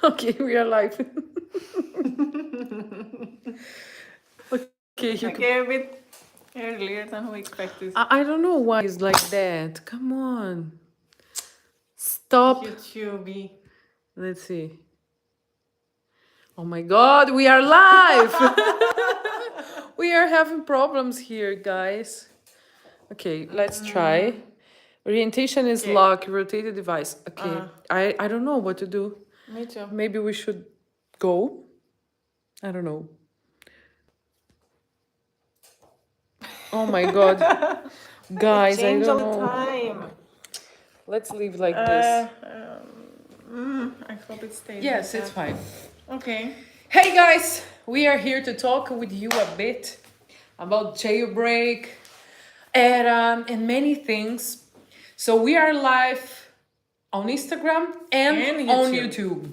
Okay, we are live. Okay, you can. Okay, a bit earlier than we expected. I don't know why it's like that. Come on. Stop. YouTube. Let's see. Oh my god, we are live! We are having problems here, guys. Okay, let's try. Orientation is Okay. lock, rotate the device. Okay, I don't know what to do. Me too. Maybe we should go? I don't know. Oh my god. Guys, I Change all don't the know. time. Let's leave like this. I hope it stays. Yes, like it's that. fine. Okay. Hey guys, we are here to talk with you a bit about Jailbreak and many things. So we are live on Instagram and on YouTube.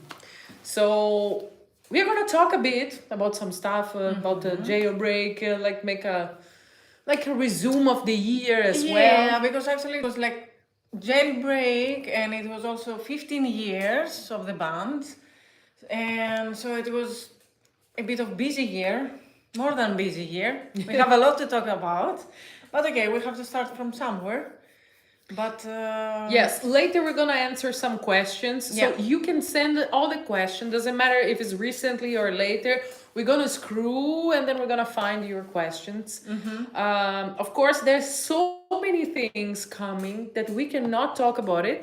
So we're gonna talk a bit about some stuff about the Jailbreak, like make a resume of the year as well. Yeah, because actually it was like Jailbreak, and it was also 15 years of the band, and so it was a bit of busy year, more than busy year. We have a lot to talk about, but okay, we have to start from somewhere. But Yes, later we're gonna answer some questions. So Yeah. you can send all the questions. Doesn't matter if it's recently or later. We're gonna screw and then we're gonna find your questions. Of course, there's so many things coming that we cannot talk about it,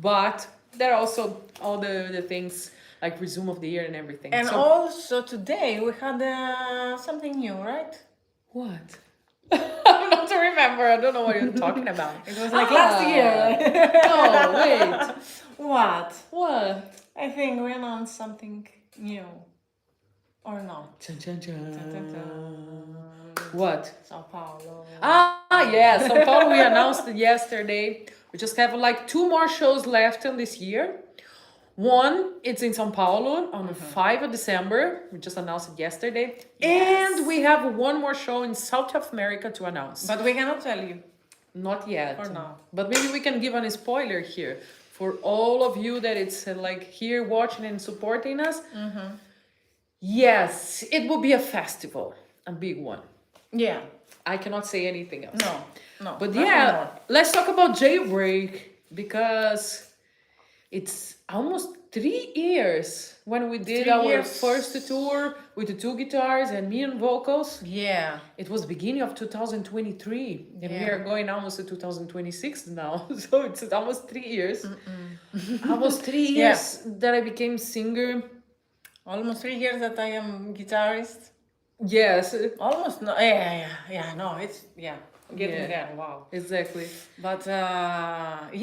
but there are also all the things like resume of the year and everything. and So also today we had something new, right? what? I'm not to remember. I don't know what you're talking about. It was like last year. No, wait. What? What? I think we announced something new. Or not? Chun, chun, chun. Ta-ta-ta. What? Sao Paulo. Yeah, São Paulo we announced it yesterday. We just have like 2 more shows left in this year. One, it's in São Paulo on the 5th of December. We just announced it yesterday. Yes. And we have one more show in South America to announce. But we cannot tell you. Not yet. For now. But maybe we can give a spoiler here for all of you that it's like here watching and supporting us. Yes, it will be a festival, a big one. Yeah. I cannot say anything else. No. But nothing yeah, more. let's talk about Jailbreak because it's almost 3 years when we did 3 our years. first tour with the 2 guitars and me and vocals. Yeah. It was beginning of 2023 and we Yeah. are going almost to 2026 now. So it's almost 3 years. Almost 3 Yeah. years that I became singer. Almost 3 years that I am guitarist. Yes, Almost no. Yeah. No, it's getting Yeah. there. Wow. exactly. But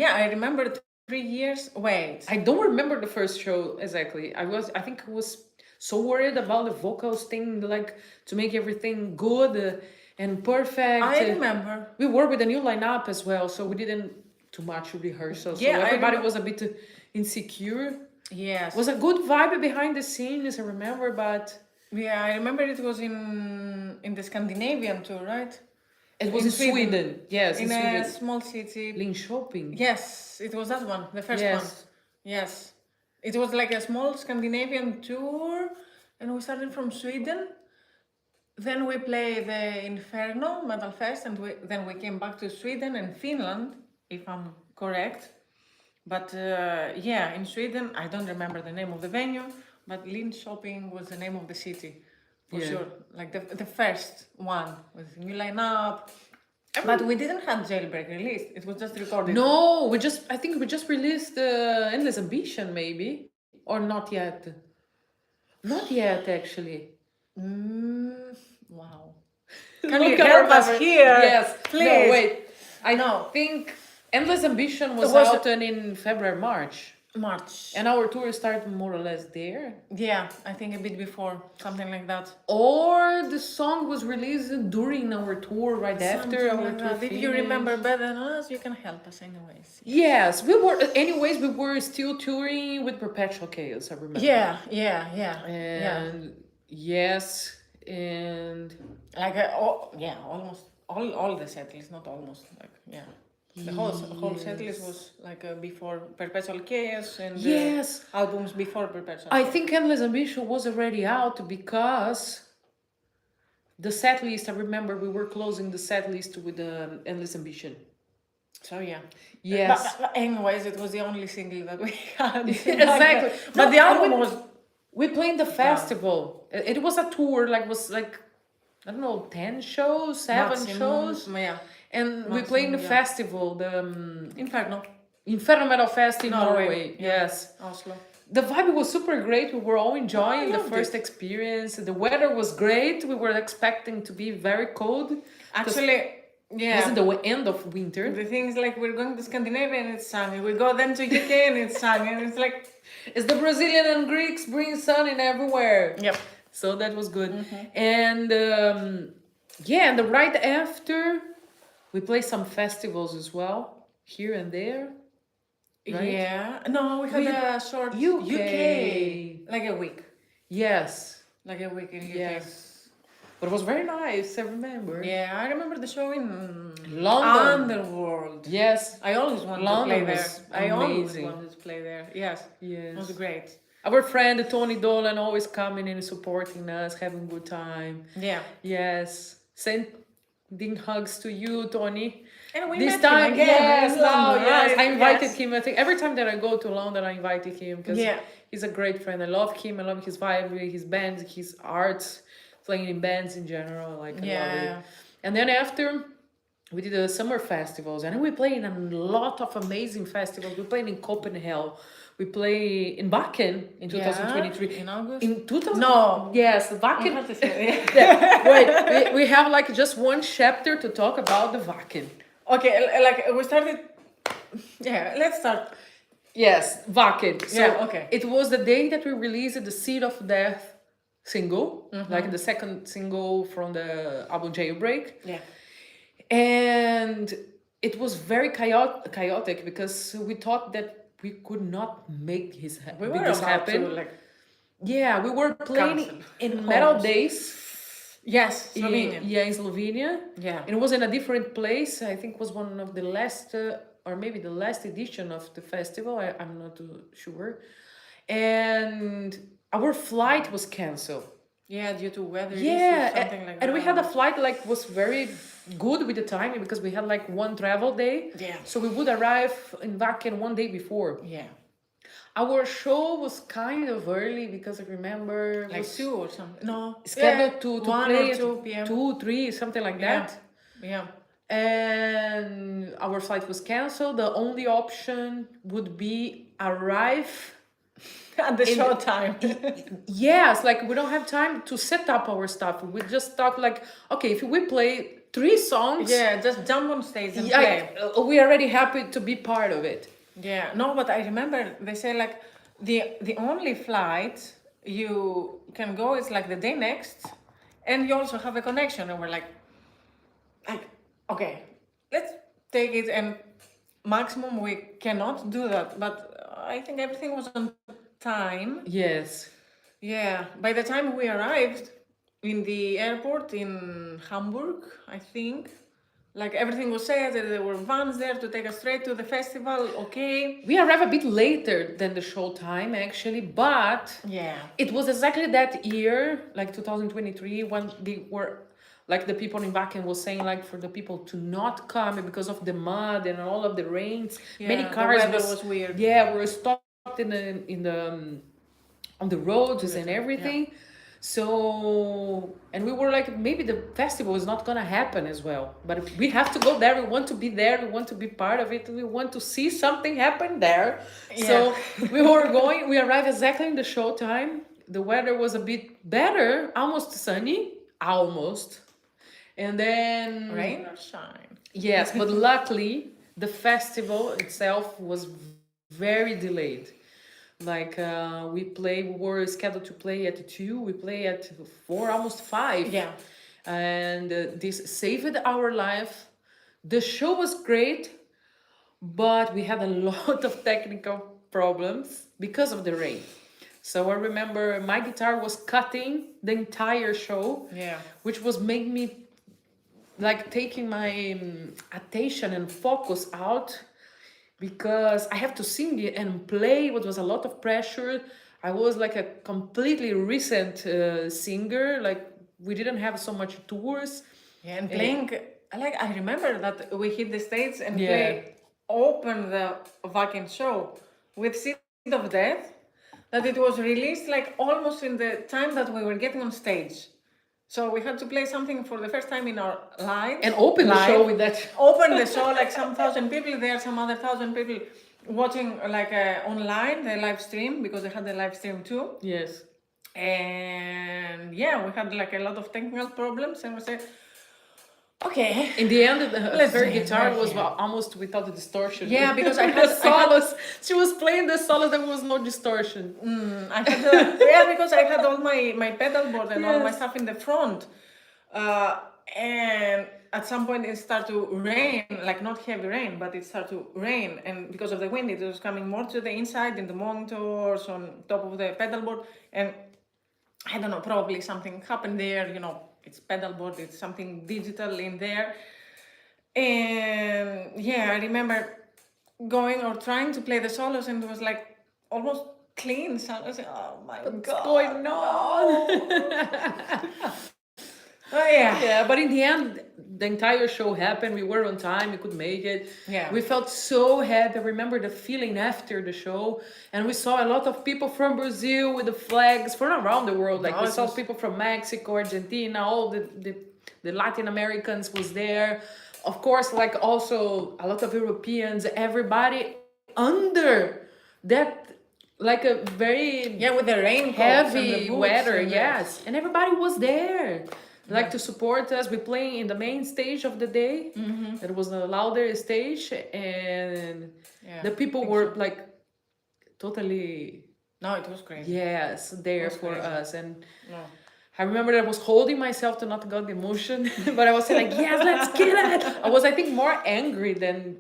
yeah, I remember 3 years. Wait. I don't remember the first show exactly. I think I was so worried about the vocals thing, like to make everything good and perfect. I remember. We were with a new lineup as well, so we didn't too much rehearsal. So Yeah, I everybody remem- was a bit insecure. Yes. It was a good vibe behind the scenes, I remember, but Yeah, I remember it was in the Scandinavian tour, right? it was In in Sweden. Sweden. Yes, in In a Sweden. small city. Linköping. Yes, it was that one, the first Yes. one. Yes. It was like a small Scandinavian tour, and we started from Sweden. Then we played the Inferno Metal Fest, and then we came back to Sweden and Finland, if I'm correct. But yeah, in Sweden, I don't remember the name of the venue, but Linköping was the name of the city, for Yeah. sure. Like the first one with the new lineup. But we didn't have Jailbreak released. It was just recorded. No, I think we just released Endless Ambition, maybe. Or not yet. Not yet, actually. Wow. Can Look, you I help us remember. here? Yes. Please. No, wait. I No. think Endless Ambition was, It was- out in February, March. March. And our tour started more or less there. Yeah, I think a bit before, something like that. Or the song was released during our tour, right after Something our like tour. that. If you finished. remember better than us, you can help us anyways. Yes, we were. Anyways, we were still touring with Perpetual Chaos, I remember. Yeah. And yes, and Like almost all the set lists, not almost. Like yeah. The whole set list was like before Perpetual Chaos and Yes, albums before Perpetual I Chaos. think Endless Ambition was already out because the set list, I remember we were closing the set list with Endless Ambition. So yeah. Yes. But anyways, it was the only single that we had. Exactly. But No, the album and was we played the festival. It was a tour, like was like I don't know, 10 shows, 7 maximum. shows. Yeah. And we played in the yeah. festival, the Inferno. Inferno Metal Fest in Norway. Yeah. Yes. Oslo. The vibe was super great. We were all enjoying the loved first it. experience. The weather was great. We were expecting to be very cold. Actually, It yeah. wasn't the end of winter. The thing is, like, we're going to Scandinavia and it's sunny. We go then to UK and it's sunny. And it's like, It's the Brazilian and Greeks bring sun in everywhere. yep. So that was good. And yeah, and the right after, we played some festivals as well, here and there. Right? Yeah. No, we had We- a short UK. Like a week. Yes. Like a week in UK. Yes. But it was very nice, I remember. Yeah, I remember the show in London. Underworld. Yes. I always wanted London to play there. was I always amazing. wanted to play there. Yes. It was Yes. great. Our friend Tony Dolan always coming and supporting us, having a good time. Yeah. Yes. Sending hugs to you, Tony. And we This met time, him again. yes, in now, London, yes. right? I invited Yes. him. I think every time that I go to London, I invited him because Yeah. he's a great friend. I love him. I love his vibe, his band, his art, playing in bands in general. Like, I love it. Yeah. And then after, we did the summer festivals, and we played in a lot of amazing festivals. We played in Copenhagen. We played in Wacken in 2023. In August? In 2000? No. Yes, Wacken. How to say it? Yeah. Wait, we have like just one chapter to talk about the Wacken. Okay, like we started. Yeah, let's start. Yes, Wacken. So Yeah, okay. it was the day that we released the Seed of Death single, like the second single from the album Jailbreak. Yeah. And it was very chaotic because we thought that we could not make We make were this about happen. to like. Yeah, we were playing Cancel. in Metal Almost. Days. Yes, Slovenia. In Slovenia. Yeah. It was in a different place. I think it was one of the last, or maybe the last edition of the festival. I'm not too sure. And our flight was canceled. Yeah, due to weather Yeah, issues, something like that. and we had a flight like was very good with the timing because we had like one travel day. Yeah. So we would arrive in Wacken one day before. Yeah. Our show was kind of early because I remember Like was 2 or something. No. scheduled to 1 play or at 2 p.m. 2, 3, something like Yeah. that. Yeah. And our flight was canceled. The only option would be arrive. At the show time. Yes, like we don't have time to set up our stuff. We just thought like, okay, if we play 3 songs, Yeah, just jump on stage and yeah, play. we're already happy to be part of it. Yeah, no, but I remember they say like the only flight you can go is like the day next, and you also have a connection. And we're like, okay, let's take it. And maximum we cannot do that, but I think everything was on time. Yes. Yeah, by the time we arrived in the airport in Hamburg, I think. Like everything was set, there were vans there to take us straight to the festival, okay. We arrived a bit later than the show time actually, but Yeah. it was exactly that year, like 2023, when they were like the people in Wacken was saying like for the people to not come because of the mud and all of the rains. Many Yeah, cars the weather was weird. Yeah, were stopped in the on the roads and everything. So, and we were like, maybe the festival is not gonna happen as well, but we have to go there. We want to be there. We want to be part of it. We want to see something happen there. So we were going. We arrived exactly in the show time. The weather was a bit better, almost sunny, almost, and then Rain or shine? Yes, but luckily the festival itself was very delayed. Like we were scheduled to play at 2, we play at 4, almost 5. Yeah. And this saved our life. The show was great, but we had a lot of technical problems because of the rain. So I remember my guitar was cutting the entire show, Yeah. which was making me like taking my attention and focus out because I have to sing it and play. It was a lot of pressure. I was like a completely recent singer. Like we didn't have so much tours. Yeah, and playing, like I remember that we hit the stage and Yeah. play open the Vakin show with Seed of Death, that it was released like almost in the time that we were getting on stage. So we had to play something for the first time in our lives. And open the show with that. Open the show, like some 1,000 people there, some other 1,000 people watching like online, the live stream, because they had the live stream too. Yes. And yeah, we had like a lot of technical problems and we said, okay. In the end, the Let's her do it guitar right was here. almost without the distortion. Yeah, because I the had solos. She was playing the solos. There was no distortion. I had yeah, because I had all my pedal board and all my Yes. stuff in the front. And at some point it started to rain, like not heavy rain, but it started to rain. And because of the wind, it was coming more to the inside in the monitors, on top of the pedal board. And I don't know, probably something happened there, you know, it's pedal board, it's something digital in there. And yeah, I remember going or trying to play the solos and it was like almost clean sound. I was like, oh my What's God. going on? Oh yeah. Yeah, but in the end, the entire show happened. We were on time. We could make it. Yeah. We felt so happy. I remember the feeling after the show, and we saw a lot of people from Brazil with the flags from around the world. Like we saw people from Mexico, Argentina, all the Latin Americans was there. Of course, like also a lot of Europeans. Everybody under that, like a very Yeah, with the rain heavy weather, yes, and everybody was there like to support us. We playing in the main stage of the day. It was a louder stage, and the people were like totally No, it was crazy. yes there was for crazy. us. And No. I remember that I was holding myself to not get the emotion, but I was saying like, yes, let's kill it. I was, I think, more angry than,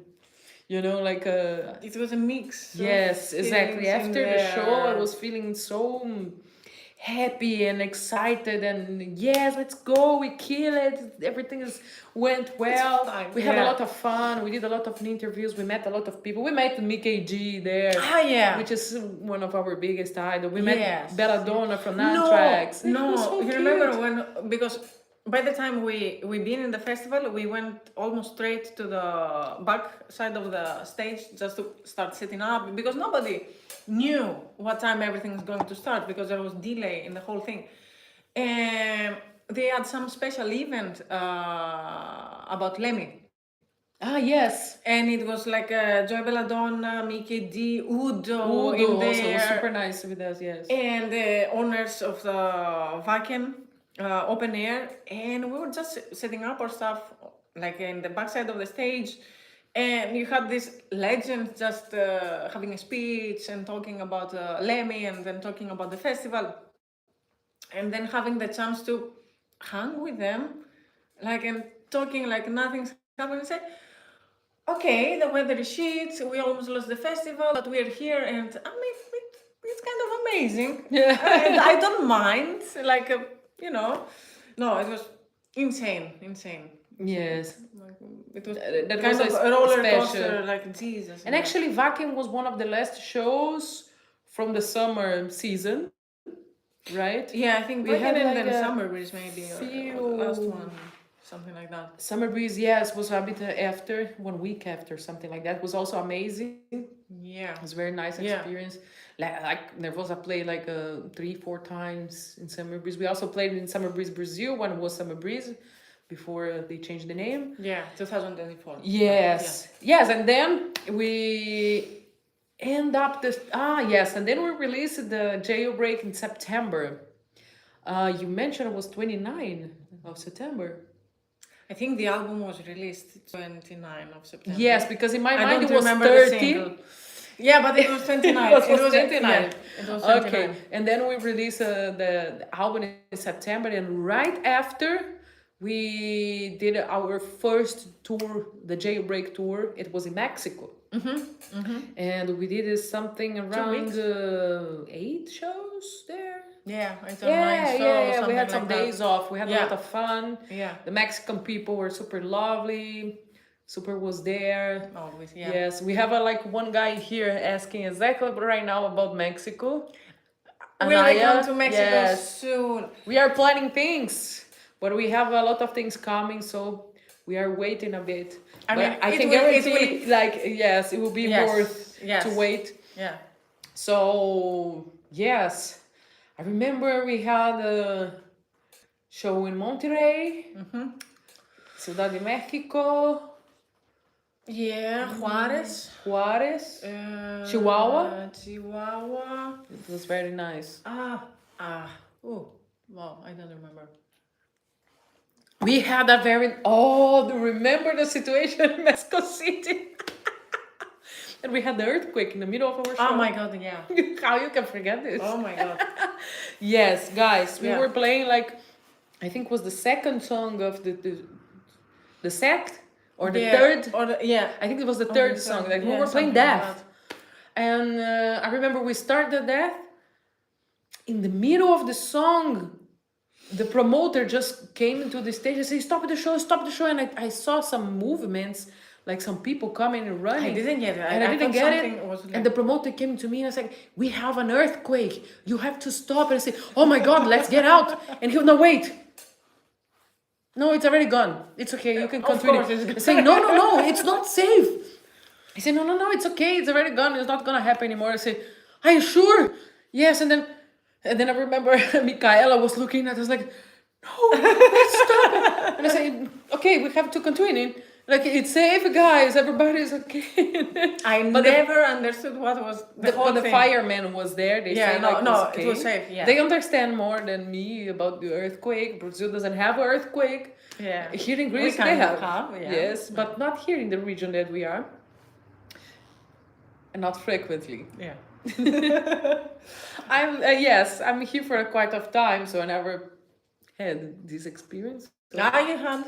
you know, like It was a mix. yes, of exactly. feelings in After the show, I there. was feeling so happy and excited, and yes, let's go, we kill it. Everything went well. fine, We had a yeah. lot of fun. We did a lot of interviews. We met a lot of people. We met Mickey G there, Ah, yeah. which is one of our biggest idols. We met Yes. Belladonna from No, Anthrax. It no. was so You cute. remember when, because by the time we been in the festival, we went almost straight to the back side of the stage just to start setting up, because nobody knew what time everything was going to start, because there was delay in the whole thing. And they had some special event about Lemmy. Ah, yes. And it was like Joy Belladonna, Mickey D, Udo, Udo in also was there. super nice with us, yes. And the owners of the Vaken open air, and we were just setting up our stuff like in the backside of the stage, and you had this legend just having a speech and talking about Lemmy, and then talking about the festival, and then having the chance to hang with them, like, and talking like nothing's happening. And say, okay, the weather is shit, we almost lost the festival, but we're here, and I mean, it's kind of amazing. Yeah. And I don't mind, like, you know, no, it was insane. Yes. Like, it was That kind was of a roller special. coaster, like Jesus. And actually, Vacuum was one of the last shows from the summer season, right? yeah, I think we we had had like then a Summer Breeze maybe, or the last one, something like that. Summer Breeze, yes, was a bit after, 1 week after, something like that. Was also amazing. Yeah. It was a very nice Yeah. experience. Like Nervosa played like 3-4 times in Summer Breeze. We also played in Summer Breeze Brazil when it was Summer Breeze, before they changed the name. Yeah, 2024. Yes, yes, and then we end up this. Yes, and then we released the Jailbreak in September. You mentioned it was 29 of September. I think the album was released 29 of September. Yes, because in my I mind don't it was remember the 30. single. Yeah, but it was 29. It was 29. Yeah, it was 29. Okay, and then we released the album in September, and right after we did our first tour, the Jailbreak tour. It was in Mexico. And we did something around weeks. 8 shows there. Yeah, I don't know, Yeah, 9 yeah, shows, yeah. We something had some like that. days off. We had a Yeah. lot of fun. Yeah. The Mexican people were super lovely. Super was there. Always, yeah. Yes, we have like one guy here asking exactly right now about Mexico. Will we Anaya, come to Mexico yes. soon? We are planning things, but we have a lot of things coming, so we are waiting a bit. I But mean, I it can will- it guarantee, like, yes, it will be Yes, worth yes. to wait. Yeah. So, yes, I remember we had a show in Monterrey, Ciudad de Mexico, Yeah, Juarez. Juarez. Uh, Chihuahua? Chihuahua. It was very nice. Oh, wow, I don't remember. We had a very remember the situation in Mexico City? And we had the earthquake in the middle of our show. Oh my god, yeah. How you can forget this? Oh my god. Yes, guys, we Yeah. were playing like, I think was the second song of the set or the Yeah, third. Or yeah. I think it was the Oh, third the song. third, Like we yeah, were playing something like Death, and I remember we started Death. In the middle of the song, the promoter just came into the stage and said, stop the show, and I saw some movements, like some people coming and running. I didn't get it. And I didn't thought get it. something was like- And the promoter came to me and I was like, we have an earthquake. You have to stop. And I said, oh my God, let's get out. And he, no, wait. No, it's already gone. It's okay. You can Of continue. course it's I say, no, it's not safe. I said, no, it's okay. It's already gone. It's not going to happen anymore. I said, are you sure? Yes. And then I remember Michaela was looking at us like, no, let's stop it. And I said, okay, we have to continue. Like, it's safe, guys. Everybody's okay. I But never understood what was the whole but the thing. fireman was there. They Yeah, say no, like, no, it's okay. it was safe, yeah. They understand more than me about the earthquake. Brazil doesn't have an earthquake. Yeah. Here in Greece, We they kind of have. yeah. Yes, but not here in the region that we are. And not frequently. Yeah. I'm here for quite a time, so I never had this experience. So. Now you had.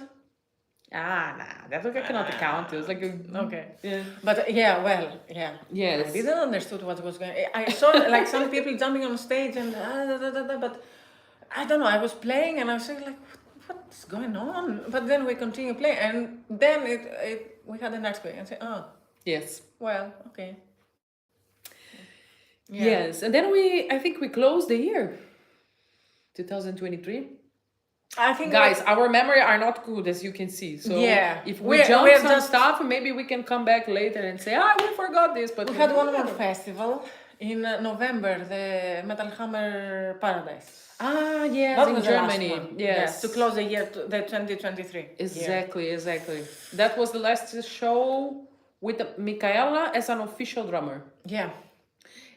That I cannot count. It was like Okay. yeah. But yeah, well, yeah. Yes. I didn't understood what was going. I saw like some people jumping on stage and but I don't know. I was playing and I was like, what's going on? But then we continue playing and then we had an earthquake and I said, oh, Yes. well, okay. Yeah. Yes, and then I think we closed the year, 2023. I think Guys, our memory are not good, as you can see. So Yeah. if we We're jump some just- stuff, maybe we can come back later and say, we forgot this. But we had one more festival in November, the Metal Hammer Paradise. Yes, That in was the last Germany. one. Yes, to close the year, the 2023. year. Exactly. That was the last show with Michaela as an official drummer. Yeah.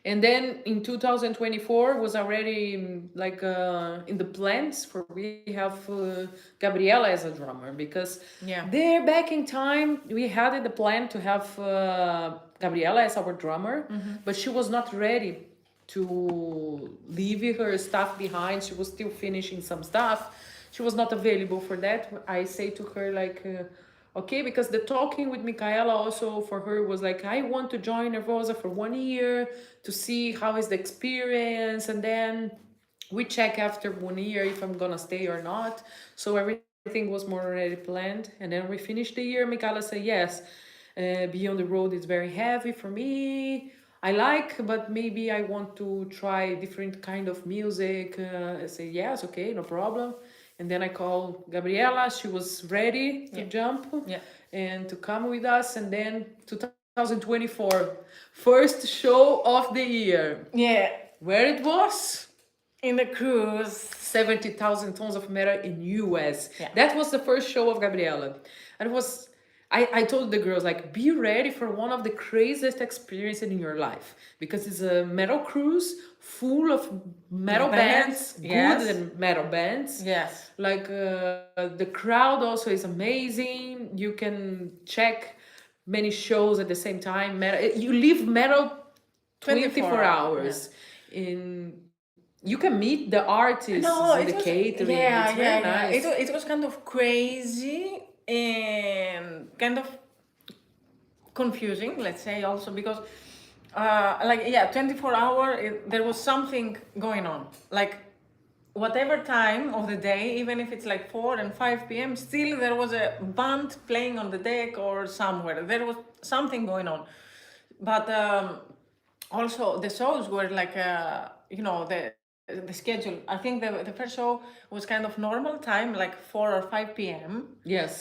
And then in 2024 was already in the plans for we have Gabriela as a drummer because Yeah. there back in time we had the plan to have Gabriela as our drummer, but she was not ready to leave her stuff behind. She was still finishing some stuff. She was not available for that. I say to her like, okay, because the talking with Michaela also for her was like, I want to join Nervosa for 1 year to see how is the experience, and then we check after 1 year if I'm gonna stay or not. So everything was more already planned, and then we finished the year. Michaela said, yes, be on the road is very heavy for me. I like, but maybe I want to try different kind of music. I say, yes, okay, no problem. And then I called Gabriela. She was ready to jump and to come with us. And then 2024, first show of the year. Yeah. Where it was? In the cruise. 70,000 tons of metal in US. Yeah. That was the first show of Gabriela. And it was, I told the girls, like, be ready for one of the craziest experiences in your life. Because it's a metal cruise full of metal bands, Yes. good and metal bands. Yes. Like the crowd also is amazing. You can check many shows at the same time. You live metal 24 hours. You can meet the artists in the catering. It's very nice. It was kind of crazy and kind of confusing, let's say, also because, like, yeah, 24-hour, there was something going on. Like, whatever time of the day, even if it's like 4 and 5 p.m., still there was a band playing on the deck or somewhere. There was something going on. But also the shows were like, the schedule. I think the first show was kind of normal time, like 4 or 5 p.m. Yes.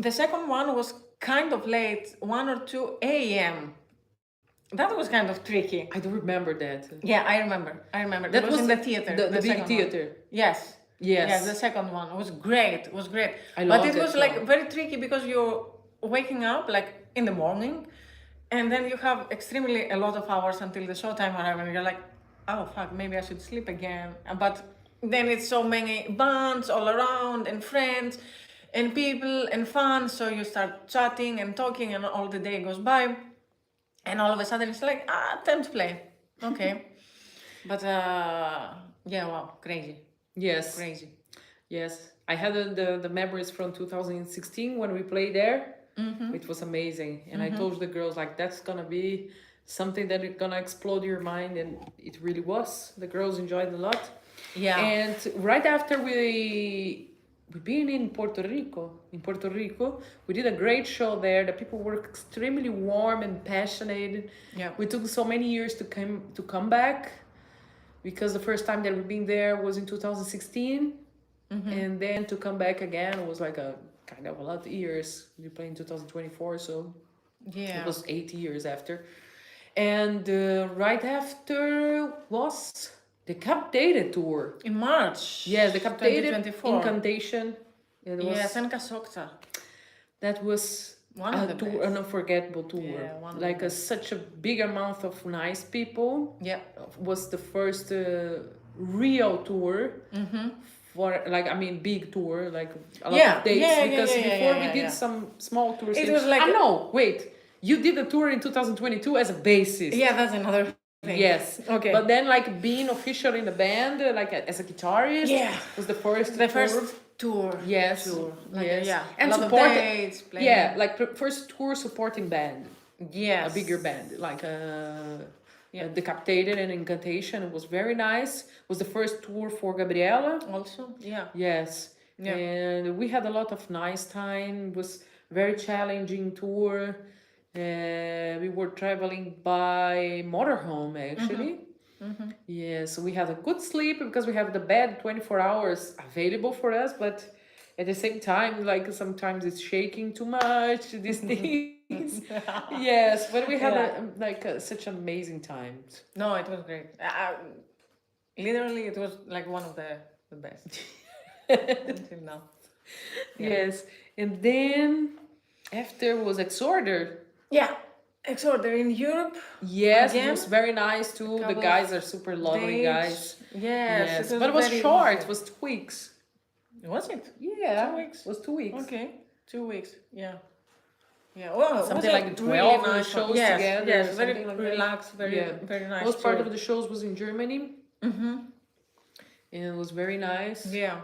The second one was kind of late, 1 or 2 a.m. That was kind of tricky. I don't remember that. Yeah, I remember. That That was was in the theater. the big second one. theater. Yes. Yes. Yes, the second one was great. It was great. I But loved it that was show. like very tricky because you're waking up like in the morning, and then you have extremely a lot of hours until the show time arrives, and you're like, oh fuck, maybe I should sleep again. But then it's so many bands all around and friends and people and fun, so you start chatting and talking, and all the day goes by. And all of a sudden it's like, time to play. Okay. But yeah, wow, crazy. Yes. Crazy. Yes. I had the memories from 2016 when we played there. Mm-hmm. It was amazing. And I told the girls, like, that's gonna be something that is gonna explode your mind. And it really was. The girls enjoyed a lot. Yeah. And right after we been in Puerto Rico, we did a great show there. The people were extremely warm and passionate. Yeah. We took so many years to come back, because the first time that we've been there was in 2016, and then to come back again was like a kind of a lot of years. We played in 2024, so Yeah. it was 8 years after. And right after was the Captated tour. In March. Yes, the Captated 2024. Incantation. It was, Yes, and Kasokta. that was One of the tour, best. an unforgettable tour. Yeah, one of like the such a big amount of nice people. Yeah. Was the first real tour for, like, I mean, big tour, like a lot Yeah, of dates, yeah, because yeah, before yeah, we did yeah. some small tours. It was like no, wait, you did the tour in 2022 as a bassist. Yeah, that's another thing. Yes. Okay. But then, like, being official in the band, like as a guitarist, Yeah. was the first The tour. first tour. Yes. Tour. Like, Yes. yeah. And a lot support. of dates, playing. Yeah, like first tour supporting band, Yes. a bigger band, like Yeah. Decapitated and Incantation. It was very nice. It was the first tour for Gabriela. Also, yeah. Yes. Yeah. And we had a lot of nice time. It was very challenging tour. We were traveling by motorhome, actually. Yeah, so we had a good sleep because we have the bed 24 hours available for us, but at the same time, like, sometimes it's shaking too much, these things. Yes, but we had such amazing times. No, it was great. Literally, it was like one of the best until now. Yeah. Yes, and then after was Exorder. Yeah. Exorder in Europe. Yes, Again? it was very nice too. The Couple guys are super lovely dates. guys. Yes. But it was very short. lovely. It was 2 weeks. Was it? Yeah, 2 weeks? It was 2 weeks. Okay. 2 weeks. Yeah. Yeah. Well, Something it was like a 12 nice shows yes, together. Yes. or Very something like that. relaxed. Very Yeah. very nice. Most part tour. of the shows was in Germany, and it was very nice. Yeah.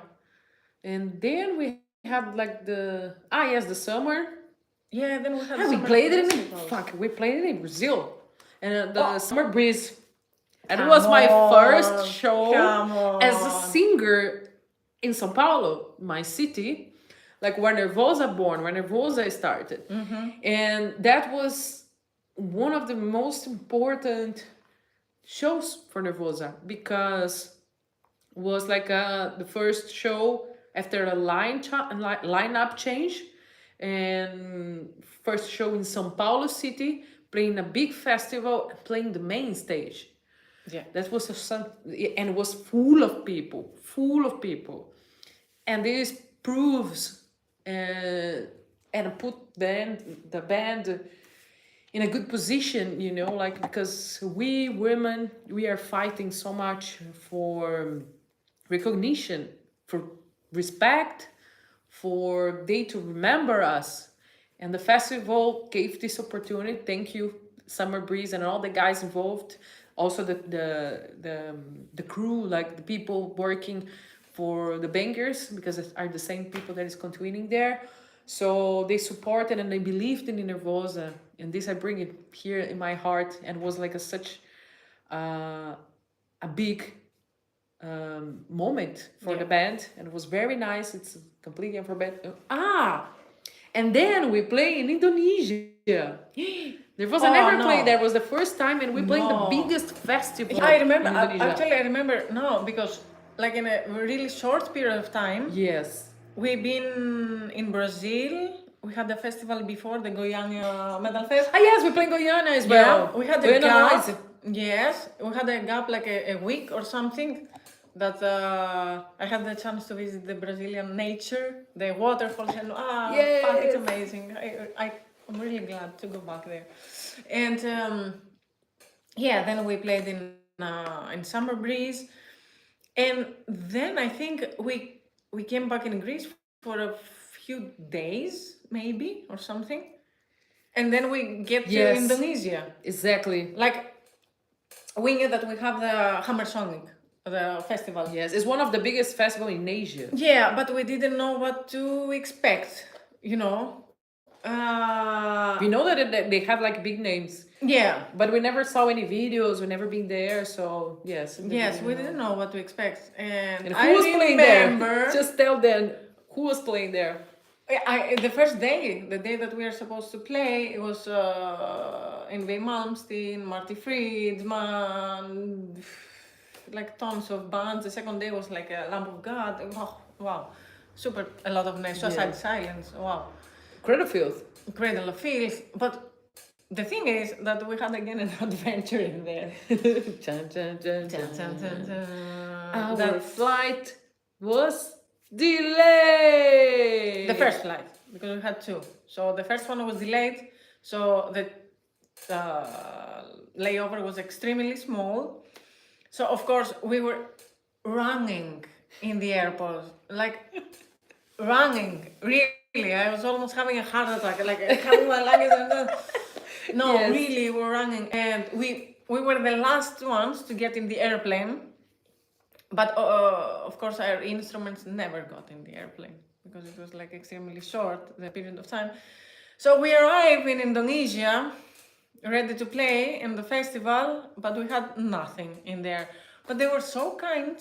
And then we had like the summer. Yeah. Then we had. We summer played it in festivals. we played it in Brazil, and the Summer Breeze. And it Come was my on, first show come as a on. singer in São Paulo, my city, like where Nervosa started. And that was one of the most important shows for Nervosa, because it was like the first show after a lineup change, and first show in São Paulo city, playing a big festival, playing the main stage. Yeah. That was and it was full of people, and this proves and put the band in a good position, like, because we women, we are fighting so much for recognition, for respect, for they to remember us, and the festival gave this opportunity. Thank you, Summer Breeze, and all the guys involved. Also the crew, like the people working for the bangers, because it are the same people that is continuing there. So they supported and they believed in the Nervosa, and this I bring it here in my heart, and was like such a big moment for the band, and it was very nice. It's completely unforgettable. And then we play in Indonesia. There was Oh, never no. played. That was the first time, and we played the No. biggest festival. I remember. in Indonesia. Actually, I remember. No, because like in a really short period of time, Yes. we've been in Brazil. We had the festival before the Goiânia Metal Fest. Ah, yes, we played Goiânia as well. Yeah, we had a Goiânia gap. Noise. Yes, we had a gap like a week or something. That I had the chance to visit the Brazilian nature, the waterfalls, and fuck, it's Yes. amazing. I'm really glad to go back there. And yeah, then we played in Summer Breeze, and then I think we came back in Greece for a few days, maybe or something, and then we get to Yes. Indonesia. Exactly. Like we knew that we have the Hammer Sonic, the festival. Yes, it's one of the biggest festivals in Asia. Yeah, but we didn't know what to expect, you know. We know that they have like big names, Yeah. but we never saw any videos. We never been there, so yes. Yes, we didn't know what to expect, and And I who was playing there? remember. Just tell them who was playing there. The first day, the day that we are supposed to play, it was in Malmsteen, Marty Friedman, like tons of bands. The second day was like a Lamb of God. Oh, wow, super, a lot of names. Suicide Yeah. Silence. Wow, Cradlefield. Cradle of Filth. But the thing is that we had again an adventure in there. Dun, dun, dun, Dun, dun, dun, dun. Our That- flight was delayed. The first flight, because we had two. So the first one was delayed. So the layover was extremely small. So of course we were running in the airport, like running. Really, I was almost having a heart attack, like having my luggage. No, Yes. really, we were running, and we were the last ones to get in the airplane. But of course, our instruments never got in the airplane because it was like extremely short, the period of time. So we arrived in Indonesia, ready to play in the festival, but we had nothing in there. But they were so kind,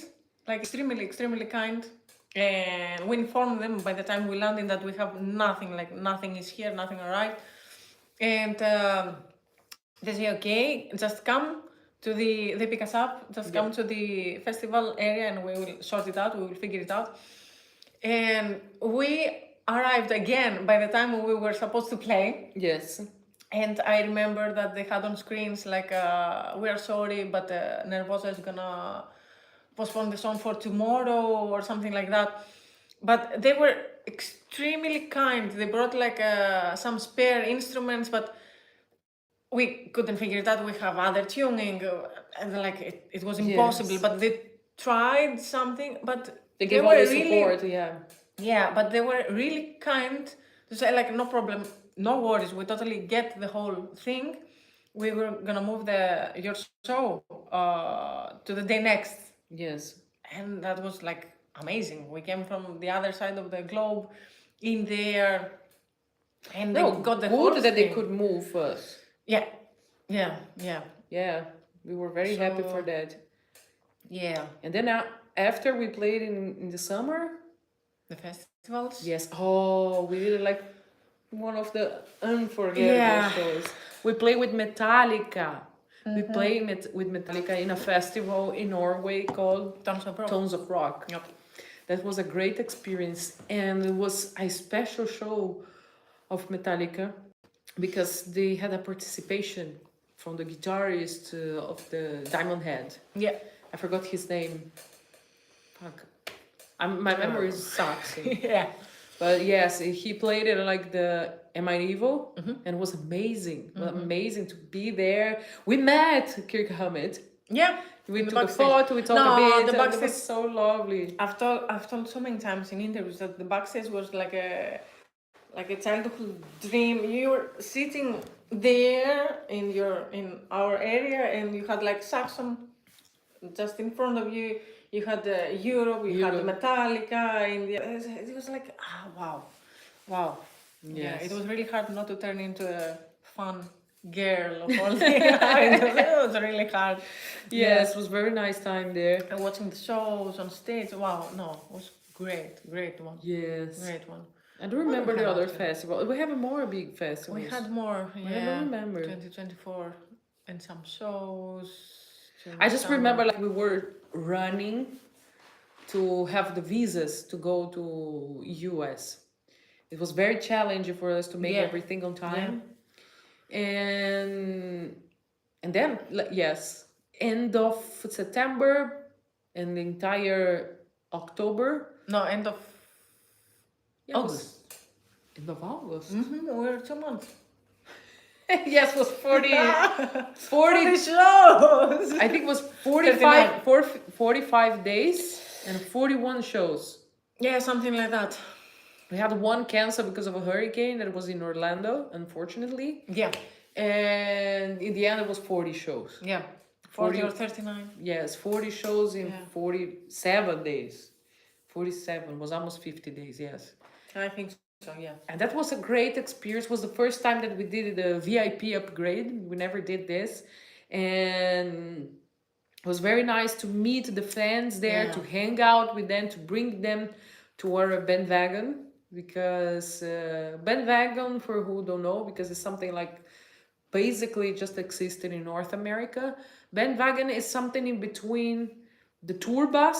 like extremely, extremely kind. And we informed them by the time we landed that we have nothing, like nothing is here, nothing arrived. And they say, okay, just come to they pick us up, just come to the festival area and we will sort it out, we will figure it out. And we arrived again by the time we were supposed to play. Yes. And I remember that they had on screens like, we are sorry, but Nervosa is gonna postpone the song for tomorrow or something like that. But they were extremely kind. They brought like some spare instruments, but we couldn't figure it out. We have other tuning, and like it was impossible. Yes. But they tried something, but They gave all were the support, yeah. Yeah, but they were really kind to say like, no problem, no worries. We totally get the whole thing. We were gonna move your show to the day next, Yes. and that was like amazing. We came from the other side of the globe in there, and they got the whole good that they thing. could move us. Yeah. Yeah, we were very happy for that. Yeah. And then after we played in the summer, The festivals. yes. Oh, we really like one of the unforgettable shows. We played with Metallica. We played with Metallica in a festival in Norway called Tons of Rock. Tons of Rock. Yep. That was a great experience, and it was a special show of Metallica because they had a participation from the guitarist of the Diamond Head. Yeah. I forgot his name. Fuck. My memory sucks. Yeah. But yes, he played it like the Am I Evil? And it was amazing. It was amazing to be there. We met Kirk Hammett. Yeah. We In the took a backstage. photo, we talked a bit. The and it backstage. was so lovely. I've told so many times in interviews that the backstage was like a childhood dream. You were sitting there in our area, and you had like Saxon just in front of you. You had Europe, you had Metallica, it was like wow. Yeah, it Yes. was really hard not to turn into a fun girl of all the idols. It was really hard. Yes, it was very nice time there. And watching the shows on stage, wow, no, it was great one. Yes. Great one. I don't What we remember the had other after? festival. We have more big festivals. We had more, I don't yeah, remember. 2024, and some shows. during I the just summer. remember like we were running to have the visas to go to US. It was very challenging for us to make Yeah. everything on time. And then yes, end of September and the entire October. No, end of Yeah, it was August. end of August. We're 2 months. Yes, it was 40 40 shows! I think it was 45 days and 41 shows. Yeah, something like that. We had one cancel because of a hurricane that was in Orlando, unfortunately. Yeah, And in the end, it was 40 shows. yeah. 40 or 39. Yes, 40 shows in Yeah. 47 days. 47 was almost 50 days, yes. I think so, yeah. And that was a great experience. It was the first time that we did the VIP upgrade. We never did this. And it was very nice to meet the fans there, Yeah. to hang out with them, to bring them to our bandwagon. Because bandwagon, for who don't know, because it's something like basically just existed in North America. Bandwagon is something in between the tour bus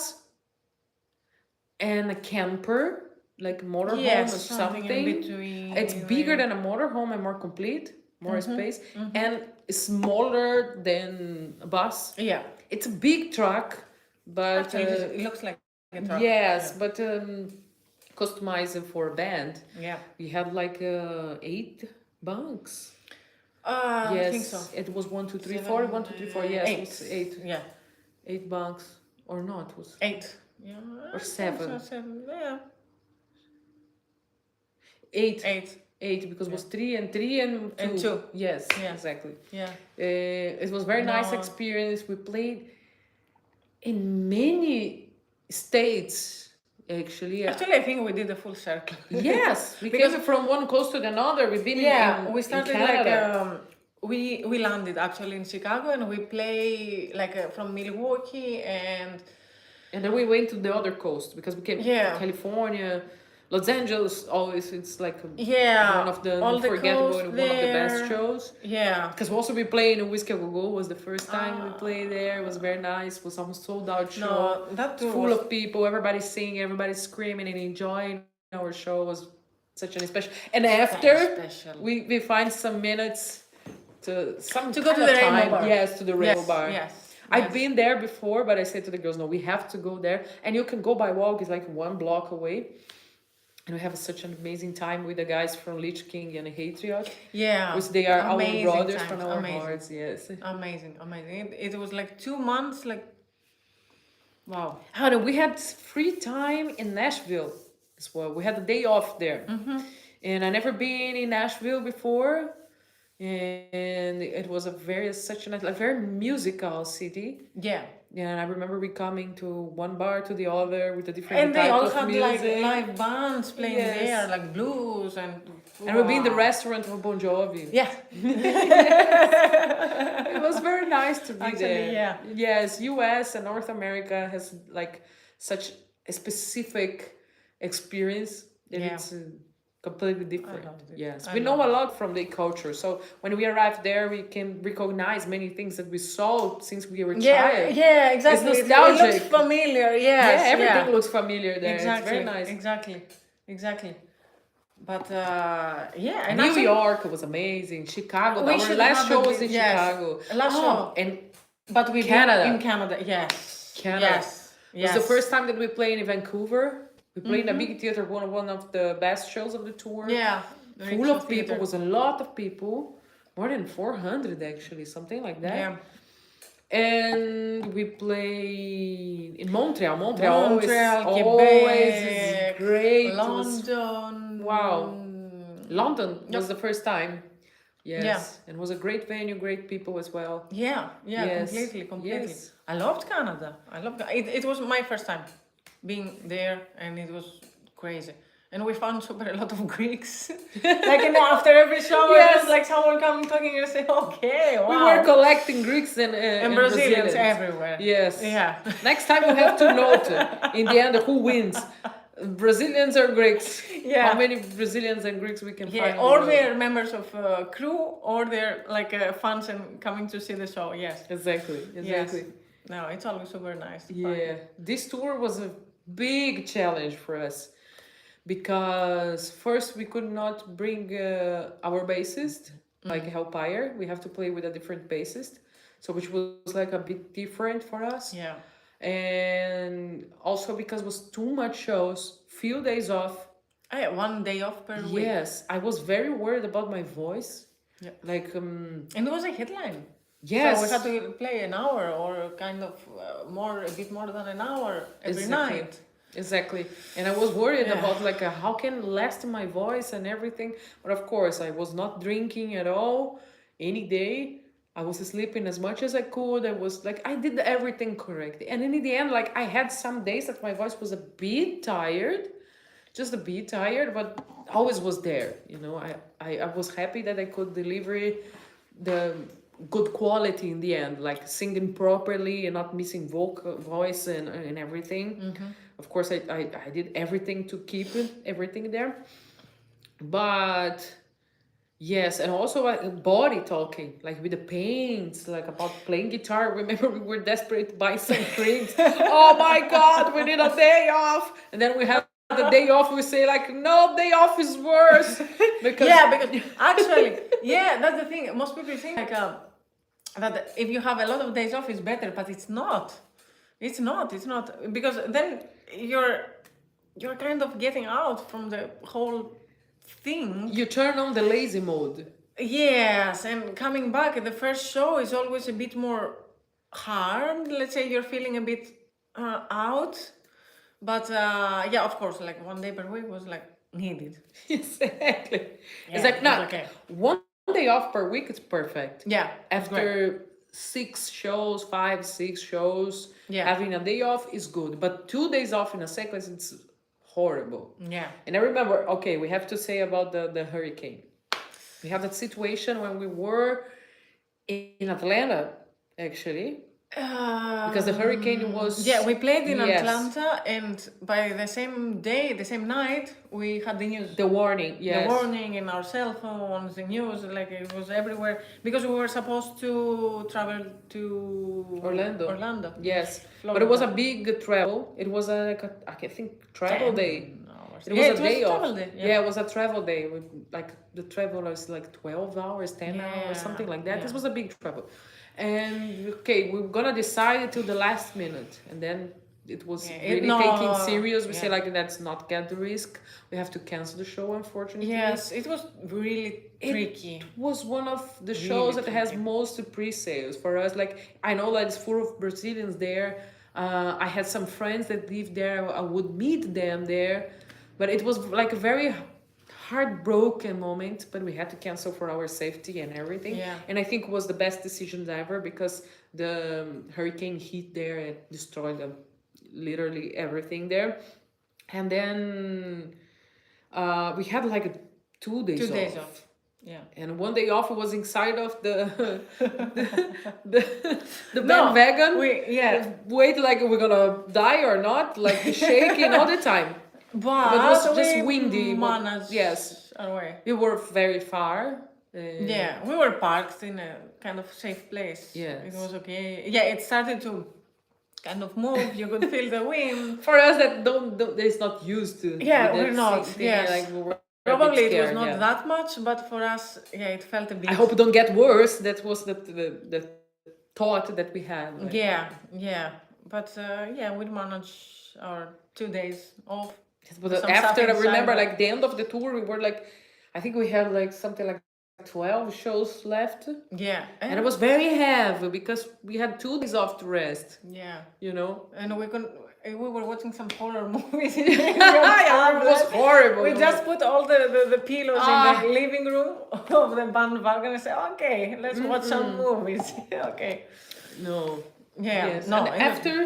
and a camper, like a motorhome Yes, or something something. in between. It's bigger than a motorhome and more complete, more space, and smaller than a bus. Yeah. It's a big truck, but Actually, it looks like a truck. yes, but customized for a band. Yeah. We had like 8 bunks. I think so. It was 1, 2, 3, 4. Seven, 1, 2, 3, 4. Yes, it was 8. Yeah. 8 bunks, or not? It was 8. Yeah. Or I think 7. So, 7. Yeah. 8. 8. 8 because it was 3 and 3 and 2. And 2. Yes, Yeah. exactly. Yeah. It was very nice No. experience. We played in many states. Actually, Actually, I think we did a full circle. yes, we Because- came from one coast to another. We've been Yeah, in, we in started Canada. like we landed actually in Chicago and we play like from Milwaukee and And then we went to the other coast because we came Yeah. to California, Los Angeles. Always, it's like yeah, one of the all the unforgettable coast and one of the best there. shows. Yeah, Because we also be playing in Whiskey Go Go. Was the first time we played there. It was very nice. It was almost sold out show. no, that too Full was, of people. Everybody singing. Everybody screaming and enjoying our show. It was such an special. And after special. we find some minutes to To go to kind the of Rainbow time. Bar. Yes, to the Rainbow Yes, Bar. yes, I've yes. been there before, but I said to the girls, no, we have to go there. And you can go by walk, it's like 1 block away. And we have such an amazing time with the guys from Lich King and Hatriot, Yeah, which they are amazing our brothers times, from our amazing. hearts, yes. Amazing. It was like 2 months, like wow. And we had free time in Nashville as well. We had a day off there. And I never been in Nashville before. And it was such a very musical city. Yeah. Yeah, and I remember we coming to one bar to the other with a different And they type all of had music. like live bands playing Yes. there, like blues and And we'll be in the wow. restaurant of Bon Jovi. Yeah. It was very nice to be Actually, there. yeah. Yes, US and North America has like such a specific experience that Yeah. it's completely different. loved it. Yes, I we know loved a lot from the culture. So when we arrived there, we can recognize many things that we saw since we were a child. Yeah, exactly. It nostalgic. looks familiar. Yes, Yeah, everything looks familiar there. exactly. It's very nice. Exactly. But yeah, and New actually, York was amazing. Chicago. We Our should last have show a was in bit- yes. Chicago. Last show. And but we Canada. in Canada. Yes. Canada. Yes. it was the first time that we played in Vancouver. We played in a big theater, one of the best shows of the tour. Yeah. Full of people. Was a lot of people. More than 400 actually, something like that. Yeah. And we played in Montreal. Montreal, always Quebec, is great. It was- London. Wow. London was Yep. the first time. Yes. Yeah. And it was a great venue, great people as well. Yeah, Yes. completely. Yes. I loved Canada. It was my first time being there, and it was crazy. and we found super a lot of Greeks. Like after every show, it Yes. was like someone coming talking and say, okay, wow. We were collecting Greeks and Brazilians everywhere. Yes. Yeah. Next time we have to note in the end who wins, Brazilians or Greeks. Yeah. How many Brazilians and Greeks we can find? Yeah, in the or world. they're members of crew, or they're like fans and coming to see the show. Yes. Exactly. Yes. No, it's always super nice. Yeah. This tour was a big challenge for us because first we could not bring our bassist, like Hellpire. We have to play with a different bassist, so which was like a bit different for us. Yeah. And also because it was too much shows, few days off. I had 1 day off per week. Yes, I was very worried about my voice. Yeah. Like And it was a headline. yes, So we had to play an hour or kind of a bit more than an hour every Exactly. night. Exactly. And I was worried Yeah. about like how can last my voice and everything. But of course, I was not drinking at all any day. I was sleeping as much as I could. I was like, I did everything correct. And in the end, like I had some days that my voice was a bit tired, just a bit tired, but always was there. You know, I was happy that I could deliver the good quality in the end, like singing properly and not missing voice and everything. Of course, I did everything to keep everything there. But yes, and also body talking, like with the pains, like about playing guitar. Remember, we were desperate to buy some drinks. Oh my God, we need a day off. And then we have the day off, we say like, no, day off is worse. Because Because actually, that's the thing. Most people think like that if you have a lot of days off, it's better, but it's not. It's not. Because then you're kind of getting out from the whole thing. you turn on the lazy mode. Yes, and coming back, the first show is always a bit more hard. Let's say you're feeling a bit out. But of course, like 1 day per week was like needed. Exactly. Yeah, It's like, it's no, okay. 1 day off per week, it's perfect. Yeah, it's great. After 6 shows, 5, 6 shows, Yeah. having a day off is good. But 2 days off in a sequence, it's horrible. Yeah. And I remember, okay, we have to say about the hurricane. We have that situation when we were in Atlanta, actually, because the hurricane was... Yeah, we played in Yes. Atlanta, and by the same day, the same night, we had the news. The warning, yes. The warning in our cell phones, the news, like it was everywhere. Because we were supposed to travel to Orlando. Yes, but it was a big travel. It was I think travel 10 day. hours. It was a day off. travel day. Yeah, it was a travel day. With, like the travel was like 12 hours, 10 hours, Yeah, something like that. yeah. This was a big travel. And okay, we're gonna decide till the last minute, and then it was really taking serious. We say like, let's not get the risk. We have to cancel the show, unfortunately. Yes, it was really tricky. It was one of the shows that has most pre-sales for us. Like, I know that it's full of Brazilians there. I had some friends that live there. I would meet them there, but it was like a very heartbroken moment, but we had to cancel for our safety and everything. Yeah. And I think it was the best decision ever because the hurricane hit there and destroyed literally everything there. And then we had like 2 days 2 off. days off. Yeah. And 1 day off was inside of the bandwagon. Wait, like we're gonna die or not, like shaking all the time. But it was just we windy. managed Yes. our way. We were very far. Yeah, we were parked in a kind of safe place. Yes. It was okay. Yeah, it started to kind of move. You could feel the wind. For us that don't is not used to. Yeah, with we're that not. thing, Yes. like we were a bit Probably it was scared, not yeah. that much, but for us, yeah, it felt a bit. I hope it don't get worse. That was the thought that we had. Like. Yeah. But we managed our 2 days off. Yes, but Some after stuff I remember, inside, like the end of the tour, we were like, I think we had like something like 12 shows left, Yeah. and it was very heavy because we had 2 days off to rest. Yeah. You know. And we were watching some horror movies. In Yeah, it was horrible. We just put all the pillows in the living room of the bandwagon and say, okay, let's watch some movies. Okay. No. Yeah. Yes. No. And after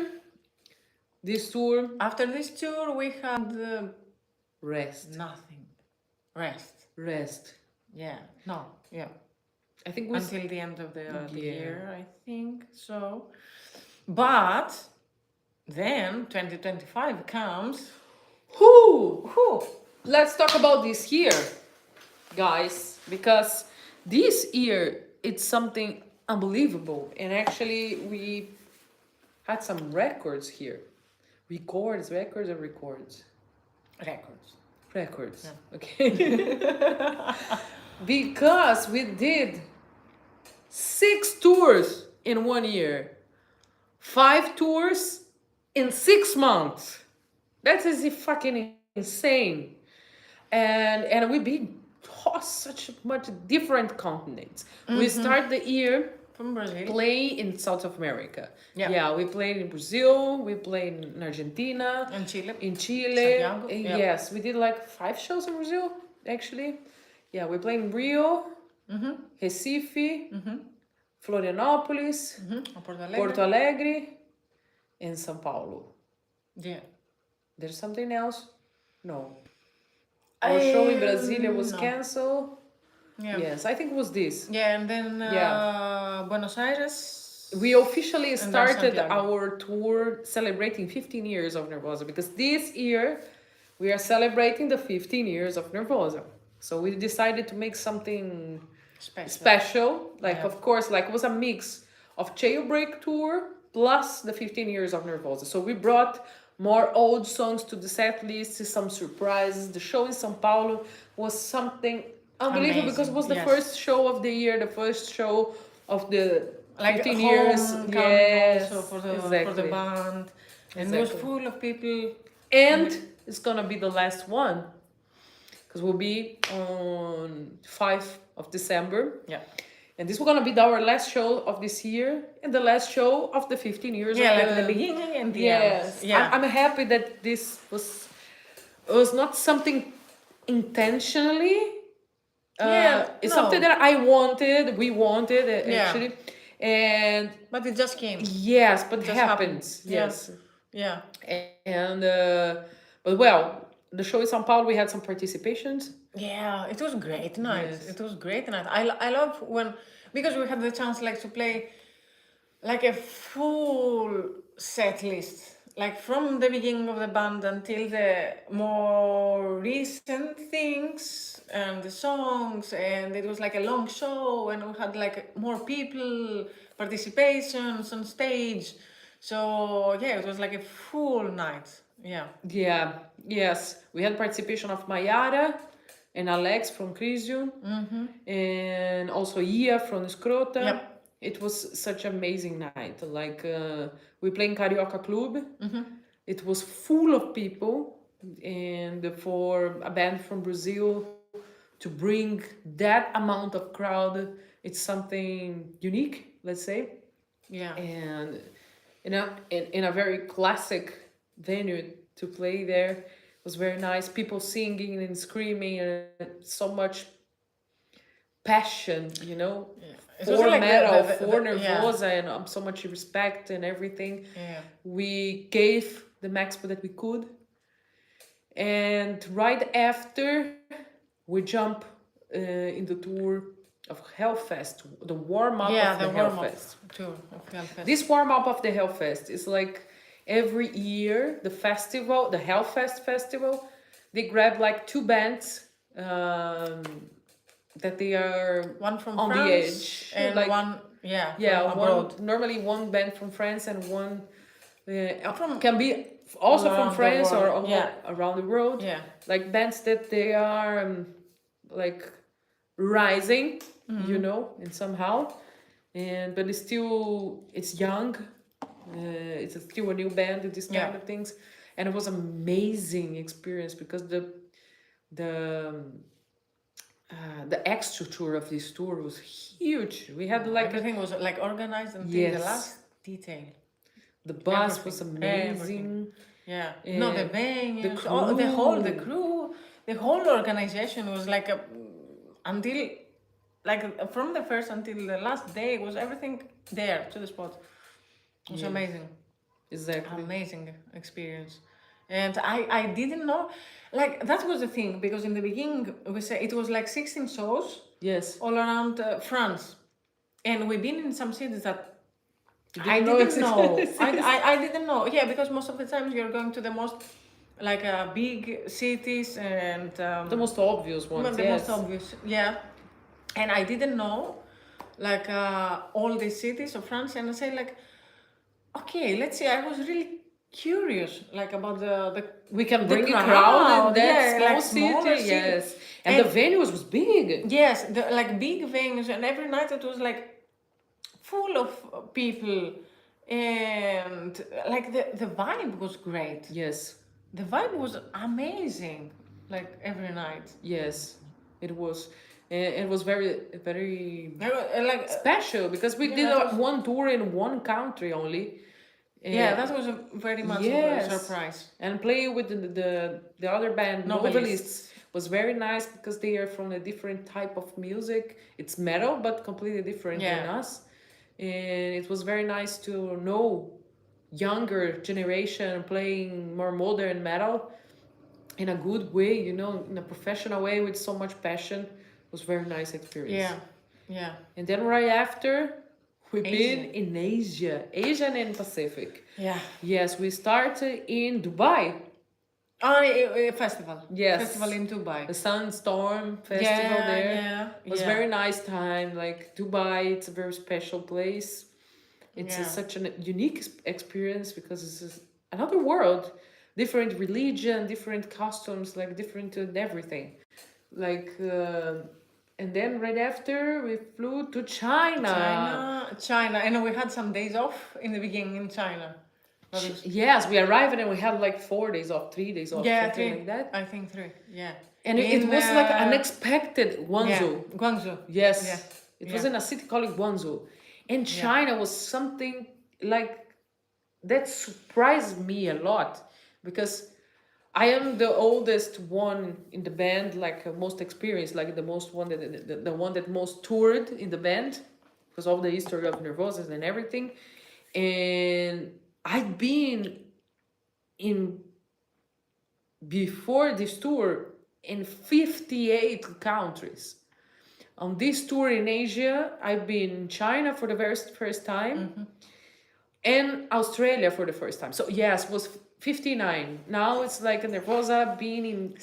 this tour, After this tour, we had Rest. Nothing. Rest. Rest. Yeah. No. Yeah. I think we Until the end of the Yeah. year, I think so. But then 2025 comes. Whoo! Let's talk about this year, guys, because this year it's something unbelievable, and actually we had some records here. Records. Records. Okay. Because we did 6 tours in 1 year, 5 tours in 6 months. That is fucking insane. And we've been such much different continents. We start the year From Brazil. play in South America. Yeah. We played in Brazil, we played in Argentina, And Chile. in Chile. Santiago, yeah. Yes, we did like 5 shows in Brazil, actually. Yeah, we played in Rio, Recife, Florianópolis, Porto Alegre, and São Paulo. Yeah. There's something else? No. Our show in Brasilia was no. canceled. Yeah. Yes, I think it was this. Yeah, and then Buenos Aires. We officially And then started Santiago. our tour celebrating 15 years of Nervosa, because this year we are celebrating the 15 years of Nervosa. So we decided to make something special. Like, Yeah. of course, like it was a mix of Jailbreak tour plus the 15 years of Nervosa. So we brought more old songs to the set list, some surprises. The show in São Paulo was something unbelievable, Amazing, because it was the yes. first show of the year, the first show of the Like 15 years. homecoming Yes, also for the exactly. band. And it was Exactly. full of people. And it's gonna be the last one, because we'll be on 5th of December. Yeah. And this was gonna be our last show of this year and the last show of the 15 years. Yeah, of like the beginning and the Yes. end. Yeah. I'm happy that this was not something intentionally. It's no. something that we wanted actually. And But it just came. yes, but it Just happens. happened. Yeah. Yes. Yeah. And but well, the show in São Paulo, we had some participations. Yeah, it was great night. Yes. It was great night. I love when, because we had the chance like to play like a full set list, like from the beginning of the band until the more recent things and the songs, and it was like a long show, and we had like more people participations on stage. So yeah, it was like a full night. Yeah. Yeah, yes. We had participation of Mayara and Alex from Crisium, and also Ia from Escrota. Yep. It was such an amazing night. Like we played in Carioca Club. It was full of people, and for a band from Brazil to bring that amount of crowd, it's something unique, let's say. Yeah. And in a very classic venue to play there. It was very nice. People singing and screaming, and so much passion, you know, It was for like metal, the- for the- yeah. Nervosa, and so much respect and everything. Yeah. We gave the max that we could. And right after, we jump in the tour of Hellfest, the warm-up of the warm-up Hellfest. tour of Hellfest. This warm-up of the Hellfest is like every year, the festival, the Hellfest festival, they grab like 2 bands that they are one from on France the edge. and like, one from abroad. normally one band from France and one From can be also from around the France or world, yeah. around the world. Yeah. Like bands that they are like rising, you know, and somehow, but it's young. It's still a new band, this kind of things, and it was amazing experience because the extra tour of this tour was huge. We had like Everything was like organized until Yes. the last detail. the bus was everything, amazing. Yeah. No, the And venues, the the crew. crew, the whole organization was like until like from the first until the last day was everything there to the spot. It was Yes. amazing. Exactly. Amazing experience. And I didn't know, like that was the thing, because in the beginning we say it was like 16 shows Yes. all around France, and we've been in some cities that You I didn't know didn't know. existed. I didn't know. Yeah, because most of the times you're going to the most like big cities and The most obvious ones, the yes. most obvious. Yeah, and I didn't know like all these cities of France, and I say like, okay, let's see. I was really curious like about the We can the bring a crowd in that yeah, small like smaller city, city. yes. And the venues was big. Yes, the like big venues, and every night it was like full of people, and like the vibe was great. Yes, The vibe was amazing, like every night. yes, it was. It was very, very Like special because we yeah, did that was- one tour in one country only. yeah, that was a very much of a Yes. surprise. And play with the other band, Novelists. Novelists, was very nice because they are from a different type of music. It's metal, but completely different than Yeah. us. And it was very nice to know younger generation playing more modern metal in a good way, you know, in a professional way with so much passion. It was very nice experience. Yeah, yeah. And then right after, we've been Asia. in Asian and Pacific. Yeah. Yes, we started in Dubai. Oh, a festival. Yes. Festival in Dubai. The Sunstorm Festival there. Yeah, It was very nice time. Like Dubai, it's a very special place. It's Yeah. such a unique experience because it's another world, different religion, different customs, like different everything. Like, and then right after we flew to China, and we had some days off in the beginning in China. That was- Yes, we arrived and we had like 4 days off, 3 days off, yeah, something 3. like that. I think 3. Yeah. And it In, was like uh, unexpected Guangzhou. Yeah, Guangzhou. Yes. Yeah. It was Yeah. in a city called Guangzhou. And China was something like that surprised me a lot because I am the oldest one in the band, like most experienced, like the most one the one that most toured in the band because of the history of Nervosa and everything. And I've been in before this tour in 58 countries. On this tour in Asia, I've been in China for the very first time and Australia for the first time. So yes, it was 59. Now it's like Nervosa being in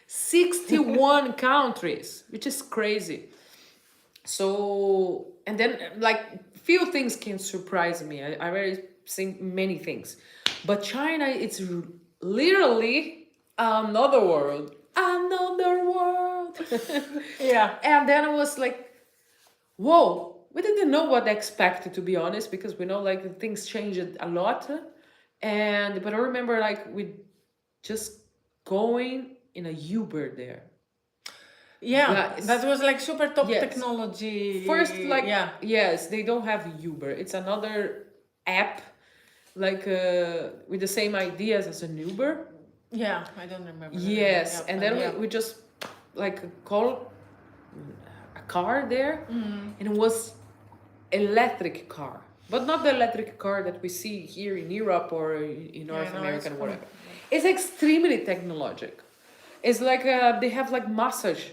61 countries, which is crazy. So, and then like few things can surprise me. I already seen many things. But China, it's literally another world. Another world. Yeah. And then it was like, whoa, we didn't know what to expect, to be honest, because we know like things changed a lot. But I remember like we just going in a Uber there. Yeah, Yes. that was like super top Yes. technology. First, like, yeah, yes, they don't have Uber. It's another app, like with the same ideas as an Uber. yeah, I don't remember. Yes, Yeah, and then yeah. we just like call a car there, and it was electric car, but not the electric car that we see here in Europe or in North no, America it's or whatever. It's extremely technologic. It's like they have like massage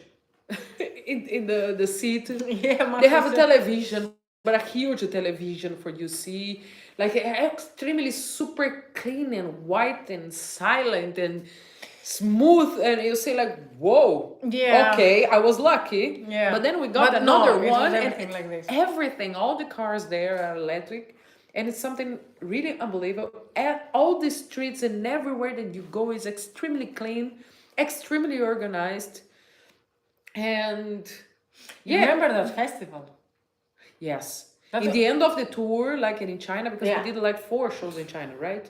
in the seat. Yeah, They have a massive- television, but a huge television for you see. Like extremely super clean and white and silent and smooth, and you say like, whoa, Yeah. okay, I was lucky. Yeah. But then we got But no, another it was one, everything and like this. everything, all the cars there are electric, and it's something really unbelievable. And all the streets and everywhere that you go is extremely clean, extremely organized, and You yeah. remember that festival? Yes. That's In a- the end of the tour, like in China, because Yeah. we did like 4 shows in China, right?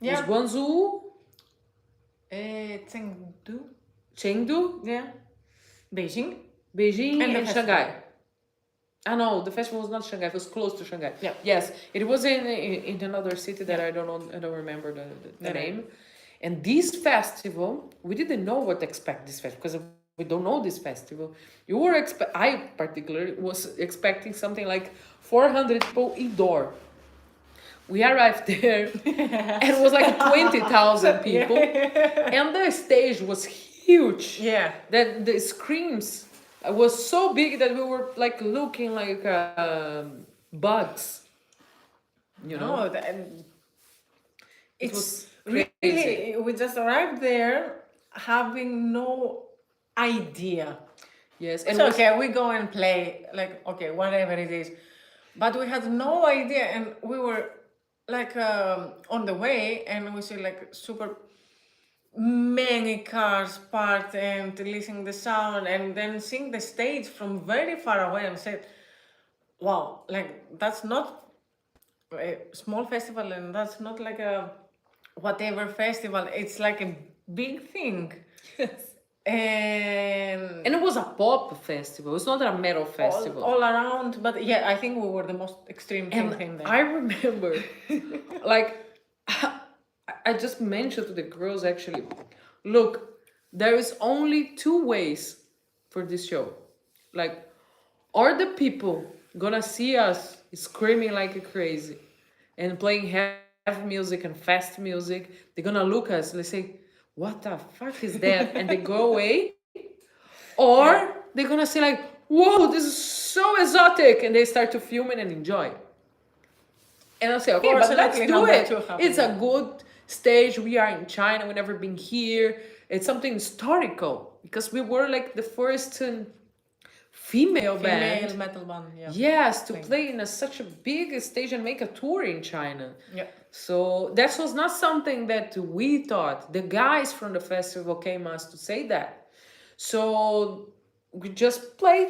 Yeah. It was Guangzhou, Chengdu. Chengdu, Yeah. Beijing. Beijing, And the and festival. Shanghai. Ah no, the festival was not Shanghai. It was close to Shanghai. Yeah. Yes, it was in another city that I don't know. I don't remember the The name. name. And this festival, we didn't know what to expect this festival because we don't know this festival. I particularly was expecting something like 400 people indoor. We arrived there, and it was like 20,000 people, and the stage was huge. Yeah. That the screams was so big that we were like looking like bugs, you know. No, It it's was really, crazy. we just arrived there having no idea. Yes, It's and it was okay, we go and play, like, okay, whatever it is. But we had no idea, and we were like on the way, and we see like super many cars parked and listening the sound, and then seeing the stage from very far away, and said, wow, like that's not a small festival, and that's not like a whatever festival. It's like a big thing. yes. And And it was a pop festival. It's not a metal festival. all around, but yeah, I think we were the most extreme And thing there. I remember, like, I just mentioned to the girls actually, look, there is only two ways for this show. Like, are the people gonna see us screaming like crazy and playing heavy music and fast music? They're gonna look at us and they say, what the fuck is that? And they go away. Or they're gonna say like, whoa, this is so exotic, and they start to film it and enjoy. And I'll say, okay, but let's Fortunately, do number it. two happened. It's a good stage. We are in China. We've never been here. It's something historical because we were like the first female Female band. metal band, yeah. Yes, to Thing. play in such a big stage and make a tour in China. Yeah. So that was not something that we thought. The guys from the festival came us to say that. So we just played.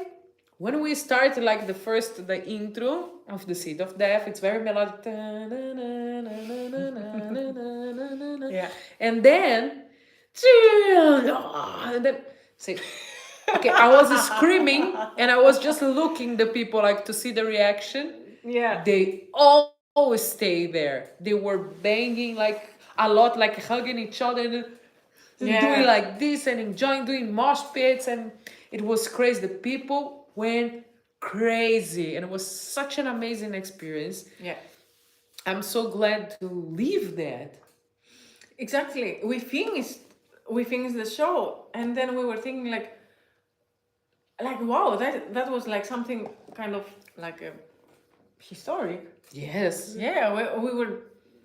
When we started, like the intro of the Seed of Death, it's very melodic. Yeah. And then, say, okay, I was screaming and I was just looking the people like to see the reaction. Yeah. They always stay there. They were banging like a lot, like hugging each other and doing like this and enjoying doing mosh pits, and it was crazy. The people went crazy and it was such an amazing experience. Yeah. I'm so glad to leave that. Exactly. We finished the show, and then we were thinking like wow, that was like something kind of like a historic. Yes. Yeah, we were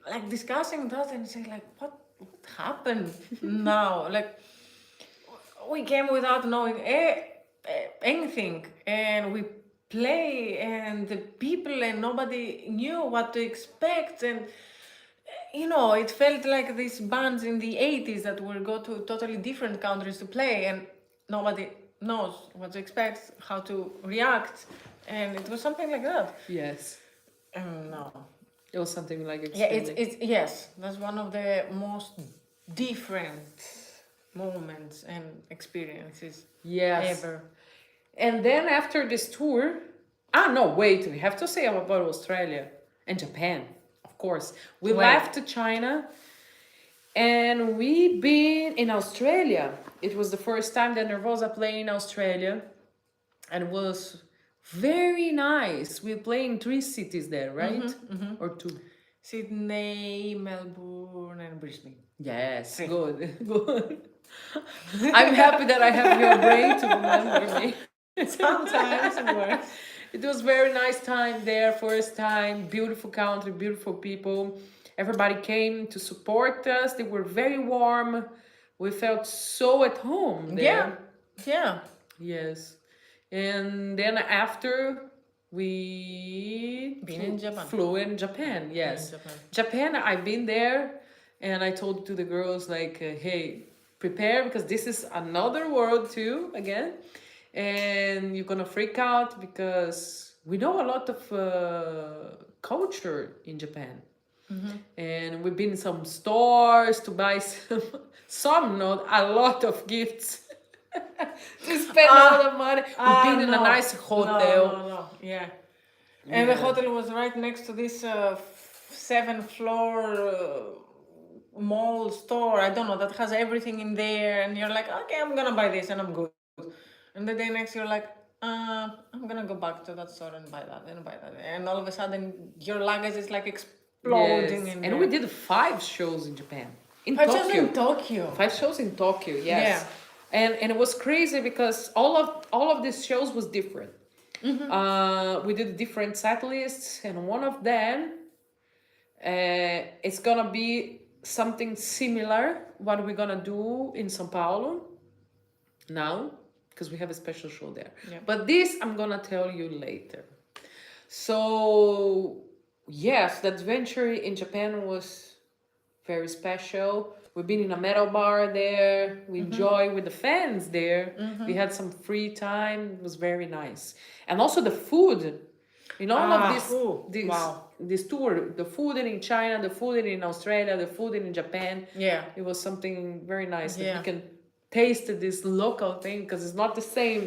like discussing that and saying like what happened now? Like we came without knowing anything, and we play, and the people, and nobody knew what to expect, and you know, it felt like these bands in the 80s that will go to totally different countries to play, and nobody knows what to expect, how to react, and it was something like that. Yes. No. It was something like Yeah, extremely. it's yes, that's one of the most different moments and experiences Yes. ever. And then after this tour, no, wait, we have to say about Australia and Japan, of course. We Right. left China and we've been in Australia. It was the first time that Nervosa played in Australia, and it was very nice. We played in 3 cities there, right? Or 2. Sydney, Melbourne, and Brisbane. Yes, good, good. I'm happy that I have your brain to remember me. Sometimes it works. It was very nice time there, first time, beautiful country, beautiful people. Everybody came to support us. They were very warm. We felt so at home there. Yeah. Yes. And then after we Been in Japan. flew in Japan, yes. Japan. Japan, I've been there, and I told to the girls like, hey, prepare because this is another world too again, and you're gonna freak out because we know a lot of culture in Japan, and we've been in some stores to buy some not a lot of gifts. To spend all the money. We've been in a nice hotel. No. Yeah. And the hotel was right next to this 7th-floor mall store. I don't know, that has everything in there. And you're like, okay, I'm gonna buy this and I'm good. And the day next, you're like, I'm gonna go back to that store and buy that and buy that. And all of a sudden, your luggage is like exploding Yes. in And we did 5 shows in Japan. In I was Tokyo. in Tokyo. 5 shows in Tokyo, yes. Yeah. And it was crazy because all of these shows was different. We did different set lists, and one of them it's gonna be something similar what we're gonna do in São Paulo now, because we have a special show there. Yeah. But this I'm gonna tell you later. So yes, the adventure in Japan was very special. We've been in a metal bar there. We enjoy with the fans there. We had some free time. It was very nice. And also the food. In all of this wow. this tour, the food in China, the food in Australia, the food in Japan. Yeah. It was something very nice that Yeah. we can taste this local thing because it's not the same.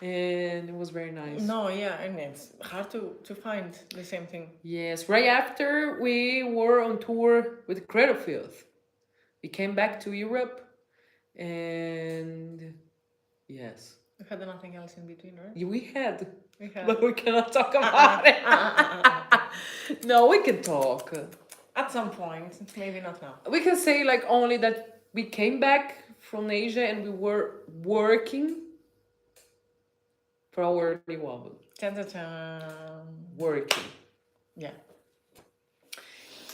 And it was very nice. No, yeah, and it's hard to find the same thing. Yes, right after we were on tour with Cradlefield. We came back to Europe and yes. We had nothing else in between, right? We had, We had. but we cannot talk about it. No, we can talk. At some point, maybe not now. We can say like only that we came back from Asia and we were working for our new album. Working. Yeah.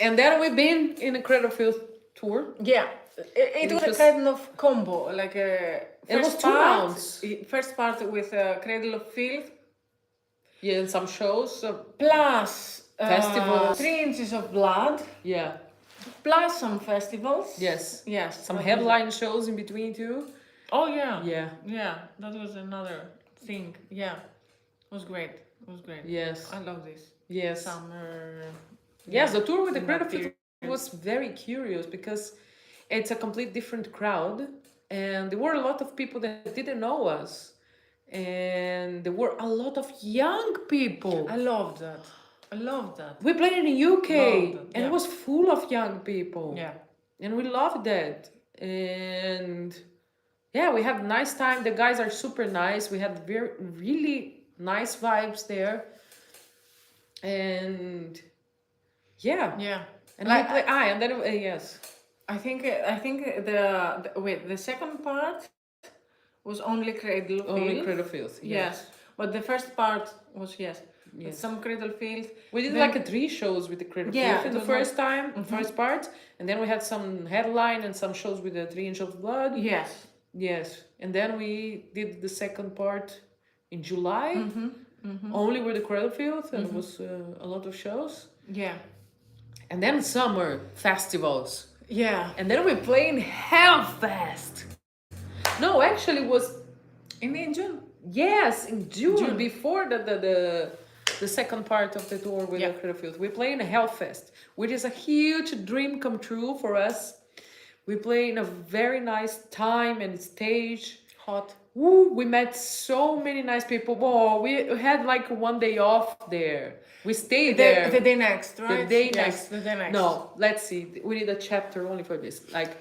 And then we've been in a Cradlefield tour. Yeah. It was a kind of combo, like a It was 2 rounds. First part with Cradle of Filth, Yeah, and some shows. plus Festivals. 3 Inches of Blood, Yeah. plus some festivals. Yes. Yes. Some that was- headline shows in between too. Oh yeah. Yeah. Yeah, that was another thing. Yeah. It was great. It was great. Yes. I love this. Yes. Summer. Yes, the tour with the in Cradle that Field period. was very curious because it's a complete different crowd and there were a lot of people that didn't know us. And there were a lot of young people. I loved that. I loved that. We played in the UK Loved it, and yeah. it was full of young people. Yeah. And we loved that. And yeah, we had a nice time. The guys are super nice. We had really nice vibes there. And yeah. Yeah. And Like, we play, and then yes. I think the second part was only Cradle of Only Filth. Cradle Field. Yes. But the first part was Yes. some Cradle Filth. We did Then- like a 3 shows with the Cradle Yeah, Field in it the was first time, first part, and then we had some headline and some shows with the 3 Inch of Blood. Yes. Yes, and then we did the second part in July, only with the Cradle Field, and it was a lot of shows. Yeah. And then summer festivals, Yeah. and then we play in Hellfest. No, actually, it was In June. yes in June. Before the second part of the tour with Yeah. the Cradle Field. We play in a Hellfest, which is a huge dream come true for us. We play in a very nice time and stage. Hot. Woo, we met so many nice people. Whoa, we had like 1 day off there. We stayed there. The day next, right? The day Yes, next. The day next. No, let's see. We need a chapter only for this. Like,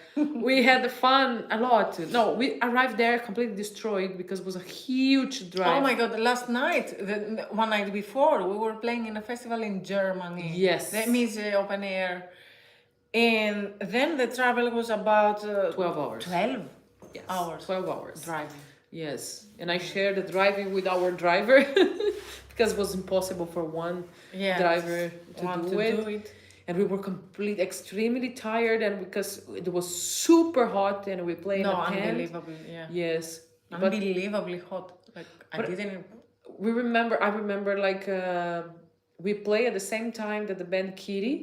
we had fun a lot. No, we arrived there completely destroyed because it was a huge drive. Oh my god, last night, one night before, we were playing in a festival in Germany. Yes. That means open air. And then the travel was about 12 hours. 12 Yes, hours 12 hours. driving. Yes. And I shared the driving with our driver because it was impossible for one Yeah. driver to Want do it. And we were extremely tired, and because it was super hot and we played in No, a tent. unbelievably, yeah. Yes. But Unbelievably hot. Like, I didn't... I remember like we play at the same time that the band Kitty,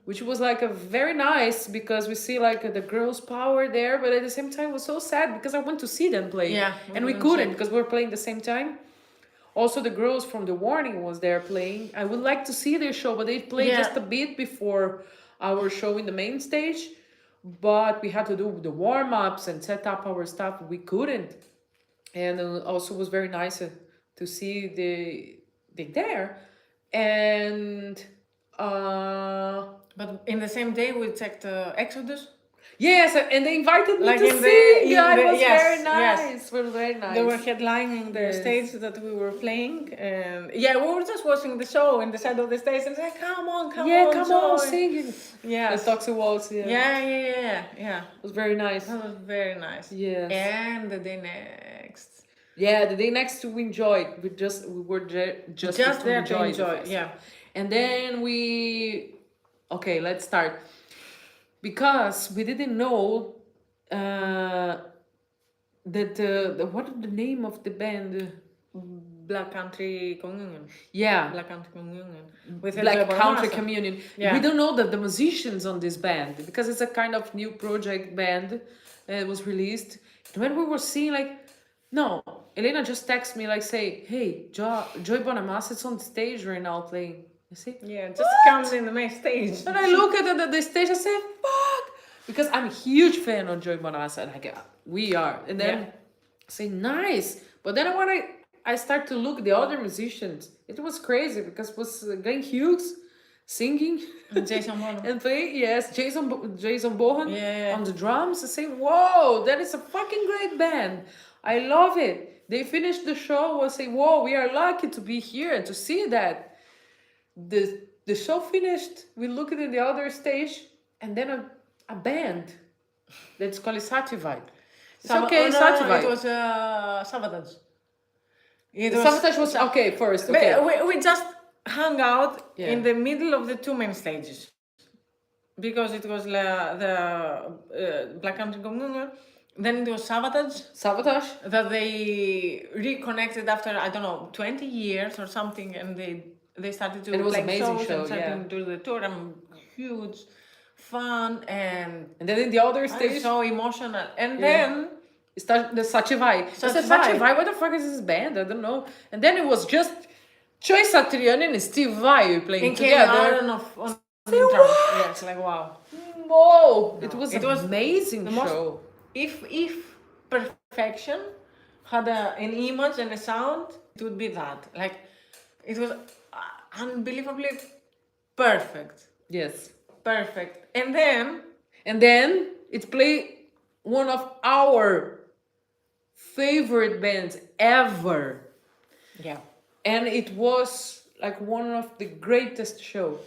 which was like a very nice because we see like the girls' power there, but at the same time it was so sad because I want to see them play. Yeah, and we couldn't couldn't see. because we were playing the same time. Also, the girls from The Warning was there playing. I would like to see their show, but they played Yeah. just a bit before our show in the main stage. But we had to do the warm-ups and set up our stuff. We couldn't. And also was very nice to see they there. And But in the same day, we checked Exodus. Yes, and they invited me Like to in the- sing. in Yeah, the- it was yes, very yes. nice. It was very nice. They were headlining the Yes. stage that we were playing, and yeah, we were just watching the show in the side of the stage, and like, come on, come on, join. singing. Yes. The Toxic Waltz, yeah. Yeah. It was very nice. That was very nice. Yes. And the day next. Yeah, the day next we enjoyed. We were just Just to there to enjoy the enjoy, festival. yeah. And then okay, let's start. Because we didn't know that what is the name of the band? Black Country Communion. Yeah, Black Country Communion. With Black Nervosa. Country Communion. Yeah. We don't know the musicians on this band because it's a kind of new project band that was released. And when we were seeing no, Elena just texted me say, hey, Joy Bonamassa is on the stage right now playing. I say, Yeah, just comes in the main stage. and I look at the stage, I say, fuck! Because I'm a huge fan of Joy Bonamassa, we are. And then Yeah. I say, nice. But then when I start to look at the other musicians, it was crazy because it was Glenn Hughes singing Jason Bonham. and playing. Yes, Jason Bohan Yeah. on the drums. I say, whoa, that is a fucking great band. I love it. They finished the show. I say, whoa, we are lucky to be here and to see that. The show finished. We looked at the other stage, and then a band that's called Sativai. It's okay, Sativai. It was Sabotage. Sabotage was okay first. Okay. We just hung out Yeah. in the middle of the two main stages. Because it was the Black Country Communion. Then it was Sabotage. that they reconnected after, I don't know, 20 years or something, and they started to And it was play amazing shows show, and started yeah. to do the tour, and huge fun, and And then in the other stage, so emotional. And Yeah. then the Sativai. I said, Sativai. Sativai, what the fuck is this band? I don't know. And then it was just Choi Satriani and Steve Vai playing it came together. out on Say, drums. what? Yeah, it's like, wow. Whoa! It No, was it an was amazing the most- show. If perfection had an image and a sound, it would be that. Like, it was unbelievably perfect. Yes. Perfect. And then it played one of our favorite bands ever. yeah. And it was one of the greatest show.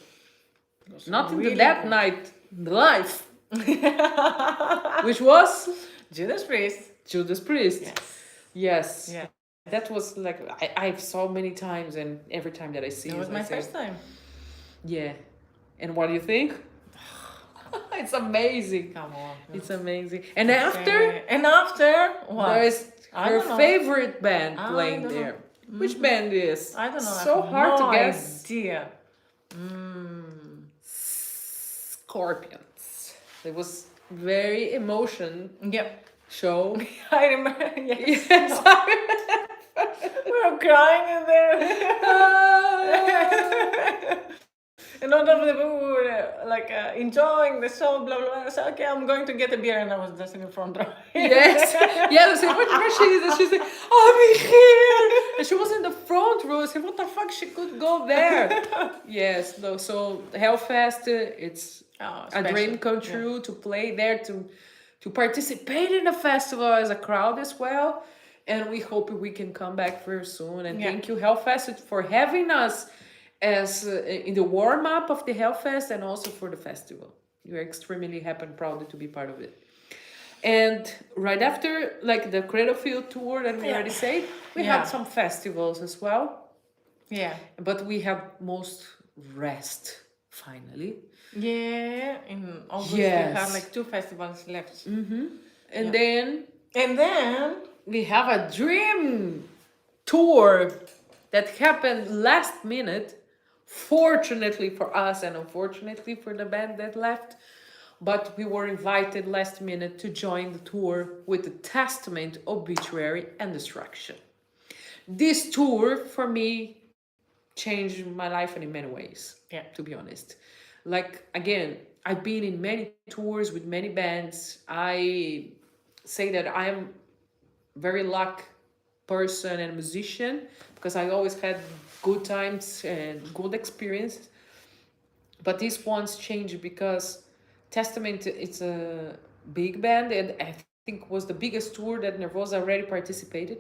Not in really that good. night, live. Which was Judas Priest. Judas Priest. Yes. Yeah. That was I saw many times, and every time that I see It it, was my I say, first time. yeah. And what do you think? It's amazing. Come on. It's amazing. And after What? there is I her don't know. favorite band I playing don't know. there. Which band is? I don't know. I So have hard no to guess. idea. Scorpions. It was very emotion Yep. show. I remember. Yes. Yes. We were crying in there. And all of the people were enjoying the show, blah, blah, blah. I said, okay, I'm going to get a beer. And I was just in the front row. Yes. Yeah, I said, where she is? And she's like, I'm here. And she was in the front row. I said, what the fuck? She could go there. Yes. No, so Hellfest, it's a special. dream come true to play there, to participate in the festival as a crowd as well. And we hope we can come back very soon. And Yeah. thank you, Hellfest, for having us as in the warm-up of the Hellfest and also for the festival. We are extremely happy and proud to be part of it. And right after, the Cradlefield tour that we already said, we Yeah. had some festivals as well. Yeah. But we have most rest, finally. Yeah. In August, Yes. we had 2 festivals left. And then And then, we have a dream tour that happened last minute, fortunately for us and unfortunately for the band that left. But we were invited last minute to join the tour with the Testament, Obituary, and Destruction. This tour, for me, changed my life in many ways, Yeah. to be honest. Again, I've been in many tours with many bands. I say that I am very lucky person and musician because I always had good times and good experience. But these ones changed because Testament, it's a big band, and I think was the biggest tour that Nervosa already participated.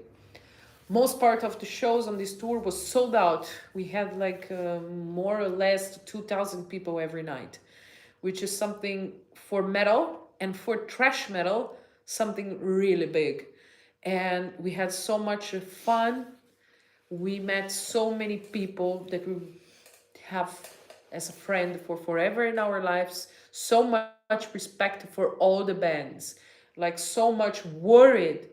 Most part of the shows on this tour was sold out. We had like more or less 2,000 people every night, which is something for metal and for thrash metal, something really big. And we had so much fun. We met so many people that we have as a friend for forever in our lives. So much respect for all the bands, like so much worried,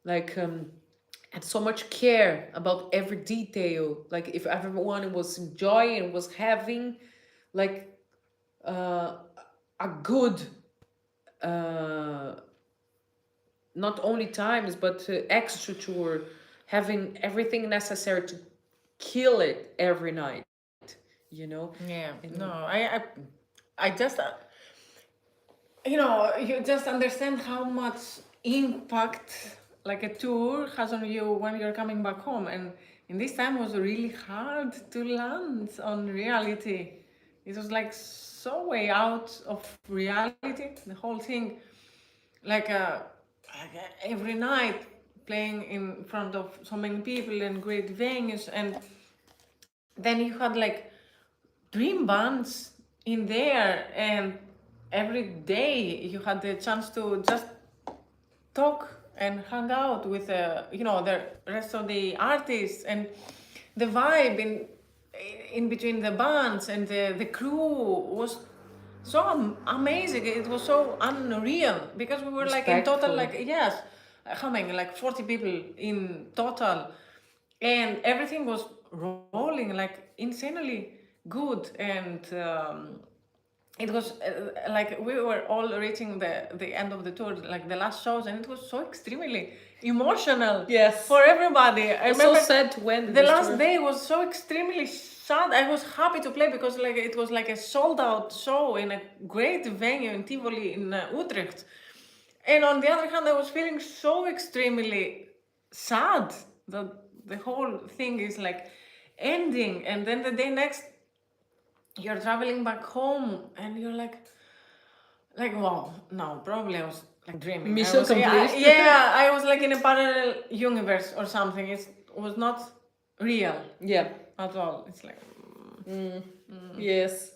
like and so much care about every detail. Like if everyone was enjoying and was having like uh, a good uh, not only times but extra tour, having everything necessary to kill it every night, you know. Yeah, And no, I just, you just understand how much impact like a tour has on you when you're coming back home. And in this time was really hard to land on reality. It was like so way out of reality, the whole thing. Like, every night playing in front of so many people and great venues, and then you had like dream bands in there, and every day you had the chance to just talk and hang out with the rest of the artists, and the vibe in between the bands and the crew was so amazing. It was so unreal because we were like in total, respectful. like, yes, how many, like 40 people in total, and everything was rolling like insanely good. And it was like we were all reaching the end of the tour, like the last shows, and it was so extremely emotional. Yes. For everybody. I It's so remember sad to end the this last tour. day was so extremely sad. I was happy to play because like it was like a sold out show in a great venue in Tivoli in Utrecht. And on the other hand, I was feeling so extremely sad that the whole thing is like ending. And then the day next, you're traveling back home, and you're like, wow, no, probably I was like dreaming. I Mission was, yeah, complete. yeah, I was like in a parallel universe or something. It was not real Yeah. at all. It's like, Yes.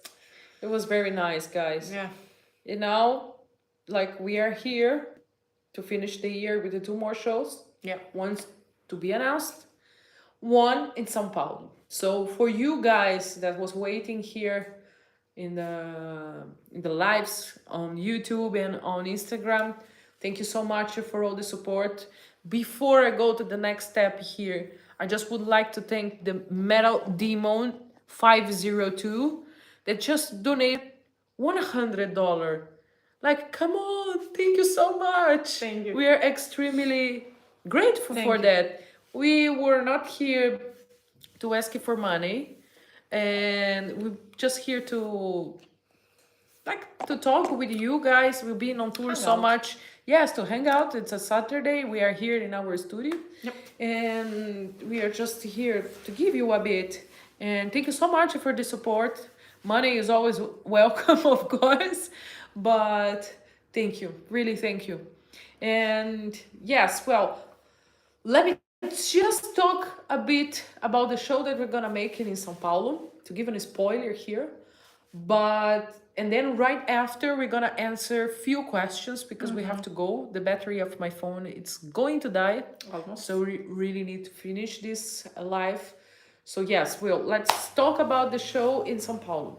It was very nice, guys. yeah, And now, like, we are here to finish the year with the two more shows. yeah. One's to be announced, one in São Paulo. So for you guys that was waiting here in the lives on YouTube and on Instagram, thank you so much for all the support. Before I go to the next step here, I just would like to thank the Metal Demon 502 that just donated $100. Like, come on, thank you so much. Thank you. We are extremely grateful Thank for you. that. We were not here to ask you for money, and we're just here to talk with you guys. We've been on tour Hang so out. much. Yes, to hang out. It's a Saturday. We are here in our studio. Yep. And we are just here to give you a bit. And thank you so much for the support. Money is always welcome, of course, but thank you. Really thank you. And yes, well, let me just talk a bit about the show that we're gonna make in São Paulo, to give a spoiler here. But and then right after we're gonna answer few questions because we have to go. The battery of my phone it's going to die. Almost. So we really need to finish this live. So yes, let's talk about the show in São Paulo.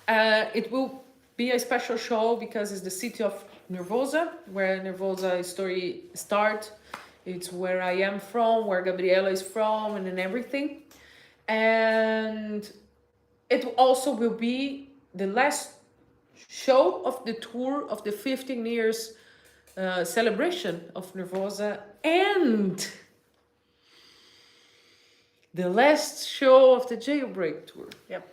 It will be a special show because it's the city of Nervosa, where Nervosa story start. It's where I am from, where Gabriela is from, and everything. And it also will be the last show of the tour of the 15 years celebration of Nervosa, and the last show of the Jailbreak tour. Yep.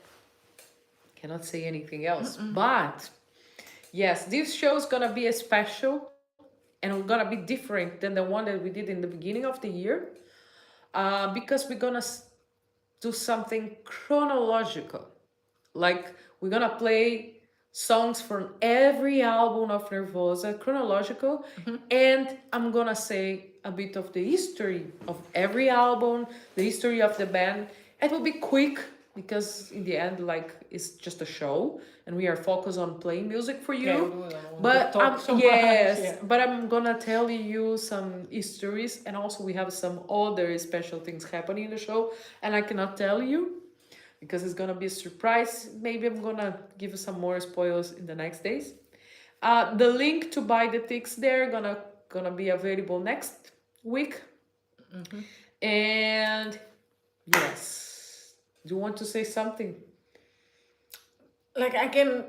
Cannot say anything else. But yes, this show is gonna be a special and gonna be different than the one that we did in the beginning of the year, because we're gonna do something chronological. Like we're gonna play songs from every album of Nervosa, chronological, and I'm gonna say a bit of the history of every album, the history of the band. It will be quick because in the end, like, it's just a show, and we are focused on playing music for Yeah, you. we don't want to But talk so much. yes, Yeah. but I'm gonna tell you some histories, and also we have some other special things happening in the show, and I cannot tell you because it's gonna be a surprise. Maybe I'm gonna give you some more spoilers in the next days. The link to buy the tickets there gonna be available next week. And yes, do you want to say something? Like I can.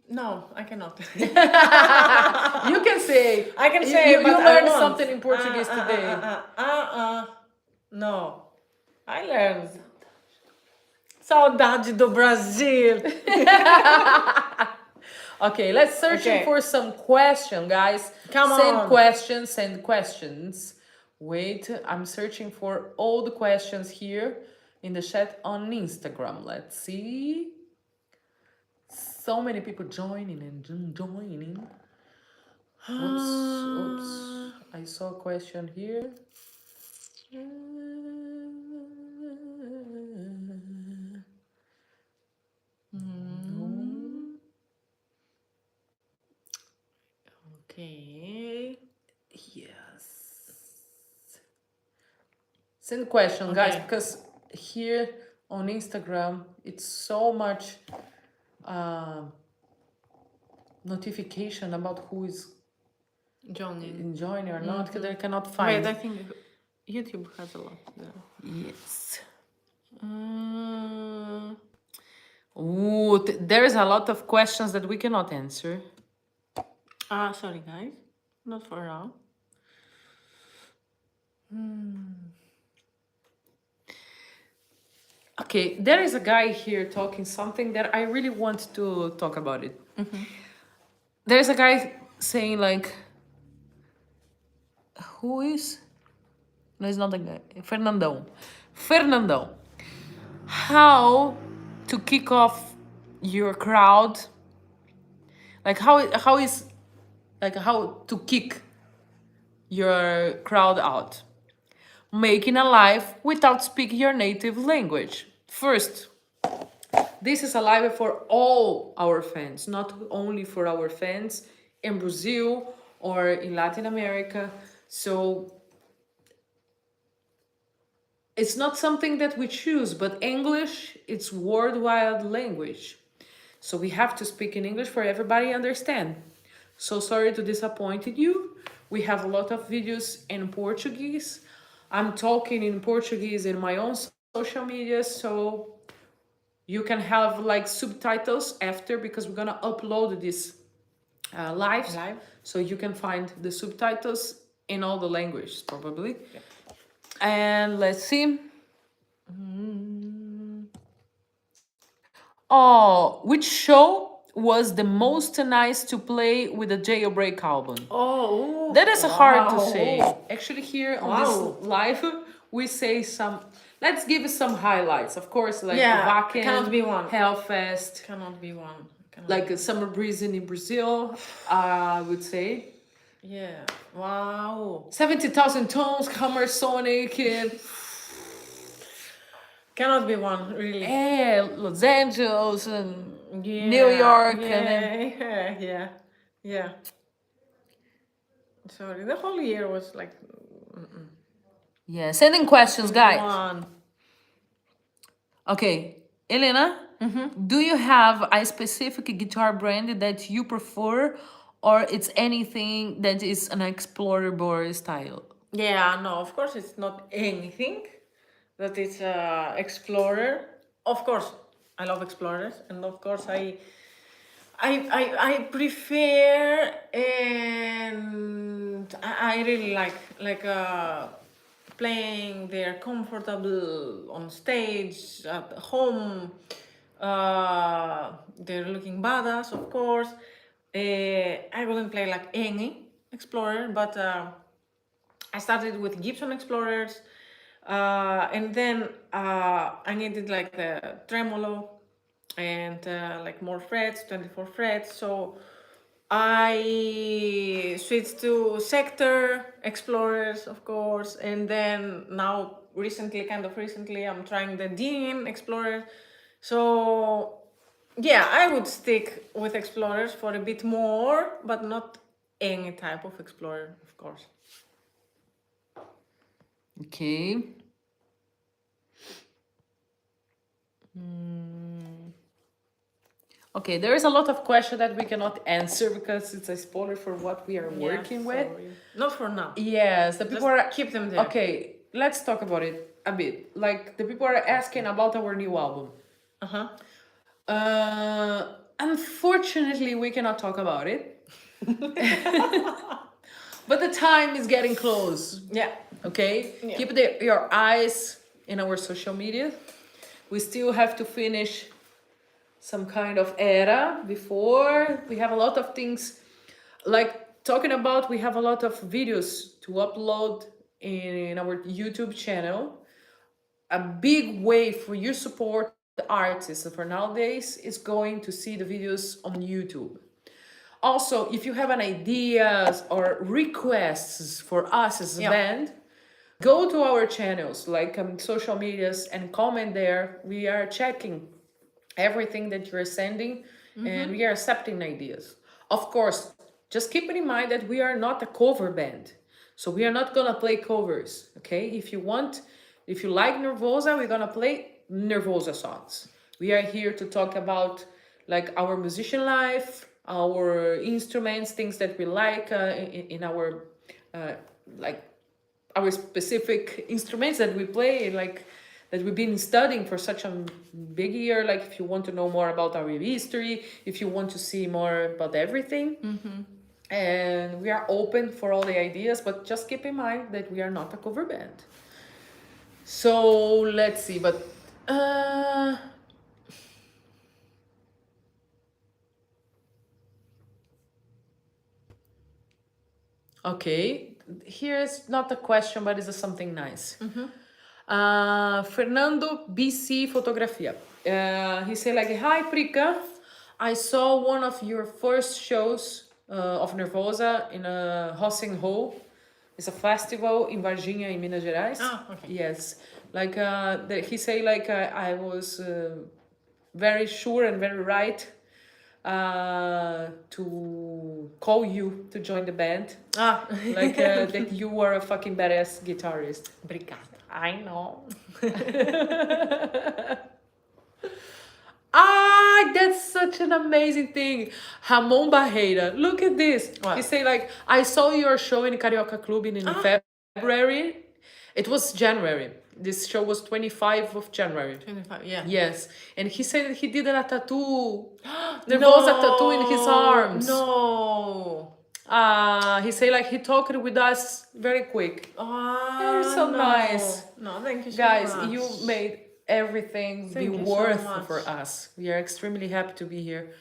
No, I cannot. You can say. I can You- say, you, but you I learned won't. something in Portuguese today. No, I learned. Saudade do Brasil. Okay, let's search Okay. for some question, guys. Come Send on. questions, send questions. Wait, I'm searching for all the questions here in the chat on Instagram. Let's see. So many people joining and joining. Oops. I saw a question here. Okay. Yes. Send question, guys, Okay. because here on Instagram it's so much notification about who is Joining. joining or not, because I cannot find. Wait, I think YouTube has a lot there. Yes. Mm, Ooh, there's a lot of questions that we cannot answer. sorry guys. Not for now. Okay, there is a guy here talking something that I really want to talk about it. There's a guy saying like, who is? No, it's not a guy. Fernandão. How to kick off your crowd? Like how is like how to kick your crowd out? Making a live without speaking your native language. First, this is a live for all our fans, not only for our fans in Brazil or in Latin America. So it's not something that we choose, but English, it's worldwide language. So we have to speak in English for everybody to understand. So sorry to disappoint you. We have a lot of videos in Portuguese. I'm talking in Portuguese in my own social media, so you can have like subtitles after because we're gonna upload this live. So you can find the subtitles in all the languages probably. Yeah. And let's see. Oh, which show was the most nice to play with the Jailbreak album? Oh, That is hard to wow. say. Actually, here on this live, we say some. Let's give some highlights. Of course, like Wacken, cannot be one. Hellfest, Cannot be one. like a summer breeze in Brazil. I would say Yeah. Wow. 70,000 Tones, Hammer Sonic, and Cannot be one, really. Los Angeles and Yeah, New York, yeah, and then yeah. Sorry, the whole year was like yeah. Sending questions, guys. one. Okay, Elena, do you have a specific guitar brand that you prefer, or it's anything that is an explorable style? Yeah, no, of course it's not anything that is Explorer. Of course, I love Explorers, and of course I prefer and I really like playing. They're comfortable on stage, at home. They're looking badass, of course. I wouldn't play like any Explorer, but I started with Gibson Explorers, and then I needed like the tremolo and like more frets, 24 frets. So I switched to sector explorers, of course, and then now recently, I'm trying the Dean explorer. So yeah, I would stick with explorers for a bit more, but not any type of explorer, of course. Okay. Okay, there is a lot of questions that we cannot answer because it's a spoiler for what we are working with. Sorry. Not for now. Yes, the people Just are. keep them there. Okay, let's talk about it a bit. Like, the people are asking about our new album. Uh-huh. Unfortunately, we cannot talk about it. But the time is getting close. Yeah. Okay? Yeah. Keep your eyes in our social media. We still have to finish some kind of era before. We have a lot of things, like talking about, we have a lot of videos to upload in our YouTube channel. A big way for you support the artists for nowadays is going to see the videos on YouTube. Also, if you have an ideas or requests for us as a Yeah. band, go to our channels, like social medias, and comment there. We are checking everything that you're sending, and we are accepting ideas. Of course, just keep in mind that we are not a cover band, so we are not gonna play covers. Okay, if you like Nervosa, we're gonna play Nervosa songs. We are here to talk about like our musician life, our instruments, things that we like in our like our specific instruments that we play, like that we've been studying for such a big year. Like, if you want to know more about our history, if you want to see more about everything, and we are open for all the ideas, but just keep in mind that we are not a cover band. So let's see, but okay, here's not a question, but it's something nice. Fernando BC Fotografia. He said like, "Hi Prika, I saw one of your first shows of Nervosa in a Rossing Hall. It's a festival in Varginha, in Minas Gerais." Ah, okay. Yes, like he say like I was very sure and very right to call you to join the band. Ah. Like that you were a fucking badass guitarist. Obrigada. I know. Ah, that's such an amazing thing. Ramon Barreira, look at this. What? He say like, I saw your show in Carioca Club in February. It was January. This show was 25 of January. 25, yeah. Yes, and he said that he did a tattoo. There was a tattoo in his arms. No. He say like he talked with us very quick. You're so no. nice. No, thank you so Guys, much. you made everything Thank be you so worth much. for us. We are extremely happy to be here.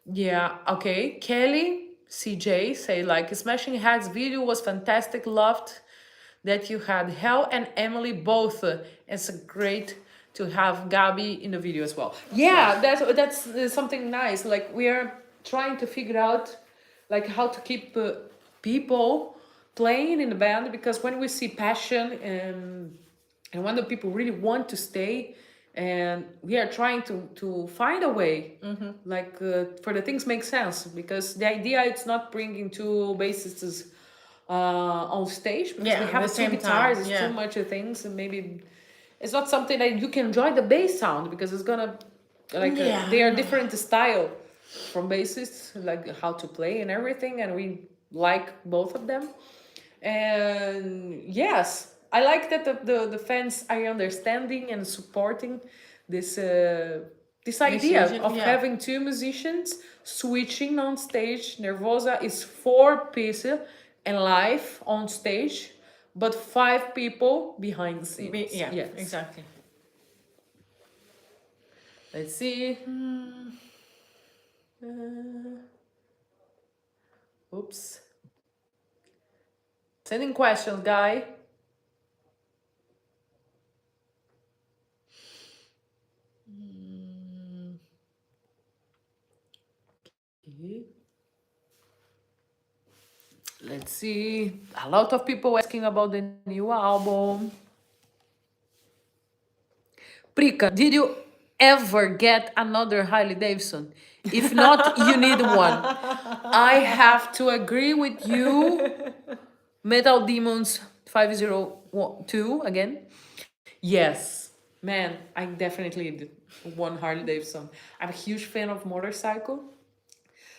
Yeah, okay. Kelly CJ say like, Smashing Heads video was fantastic. Loved that you had Hel and Emily both. It's great to have Gabi in the video as well. Yeah, that's something nice. Like, we are trying to figure out like how to keep people playing in the band, because when we see passion and when the people really want to stay, and we are trying to find a way like for the things make sense, because the idea it's not bringing two bassists on stage, because Yeah, we at have the two same guitars, time, it's yeah. too much things, and maybe it's not something that you can enjoy the bass sound, because it's gonna like Yeah, they are no. different style from bassists, like how to play and everything, and we like both of them. And yes, I like that the fans are understanding and supporting this this idea Decision, of yeah. having two musicians switching on stage. Nervosa is 4 pieces and live on stage, but 5 people behind the scenes. Yeah, Yes. exactly. Let's see. Oops. Sending questions, guy. Let's see. A lot of people asking about the new album. Prika, did you ever get another Harley Davidson? If not, you need one. I have to agree with you. Metal Demons 502 again. Yes, man, I definitely did one Harley Davidson. I'm a huge fan of motorcycle.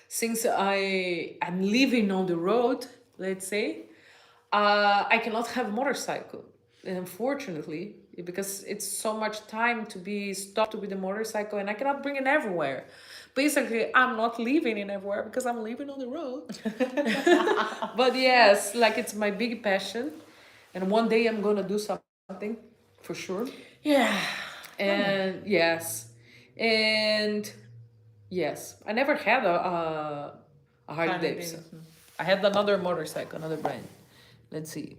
Since I'm living on the road, let's say, I cannot have a motorcycle, unfortunately, because it's so much time to be stopped with the motorcycle, and I cannot bring it everywhere. Basically, I'm not living in everywhere because I'm living on the road. But yes, like it's my big passion, and one day I'm gonna do something for sure. Yeah. And yes, and yes, I never had a Harley Harley Davidson. Davidson. I had another motorcycle, another brand. Let's see.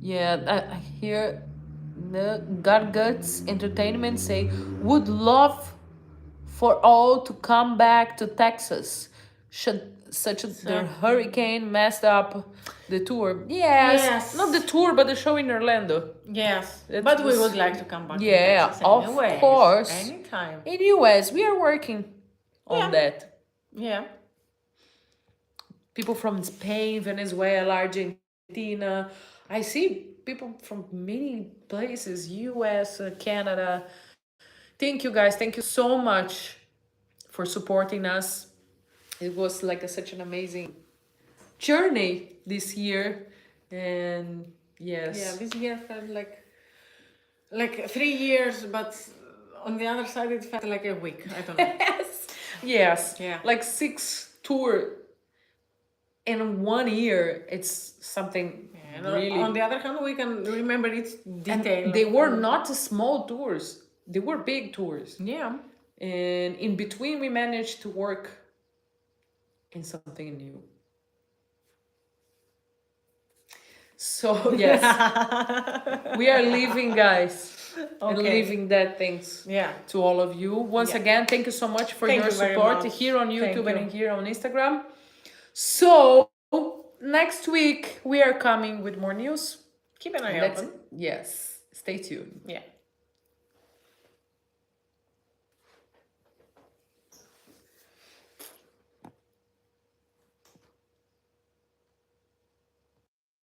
Yeah, I hear the Garguts Entertainment say would love for all to come back to Texas. Should such the hurricane messed up the tour? Yes, Yes. not the tour, but the show in Orlando. Yes. It But we was- would like to come back Yeah, to Texas of anyways. course. Anytime. In US, we are working on Yeah. that. Yeah. People from Spain, Venezuela, Argentina. I see people from many places, US, Canada. Thank you guys. Thank you so much for supporting us. It was like such an amazing journey this year. And yes. Yeah, this year felt like 3 years, but on the other side it felt like a week. I don't know. Yes. Yeah. Like 6 tour in 1 year. It's something And really. on the other hand, we can remember each detail. And they were not small tours. They were big tours. Yeah. And in between, we managed to work in something new. So, yes, we are leaving, guys. And Okay. leaving that thanks Yeah. to all of you. Once Yeah. again, thank you so much for Thank your you very support much. here on Thank YouTube and you. here on Instagram. So, next week, we are coming with more news. Keep an eye Let's, open. yes, stay tuned. Yeah.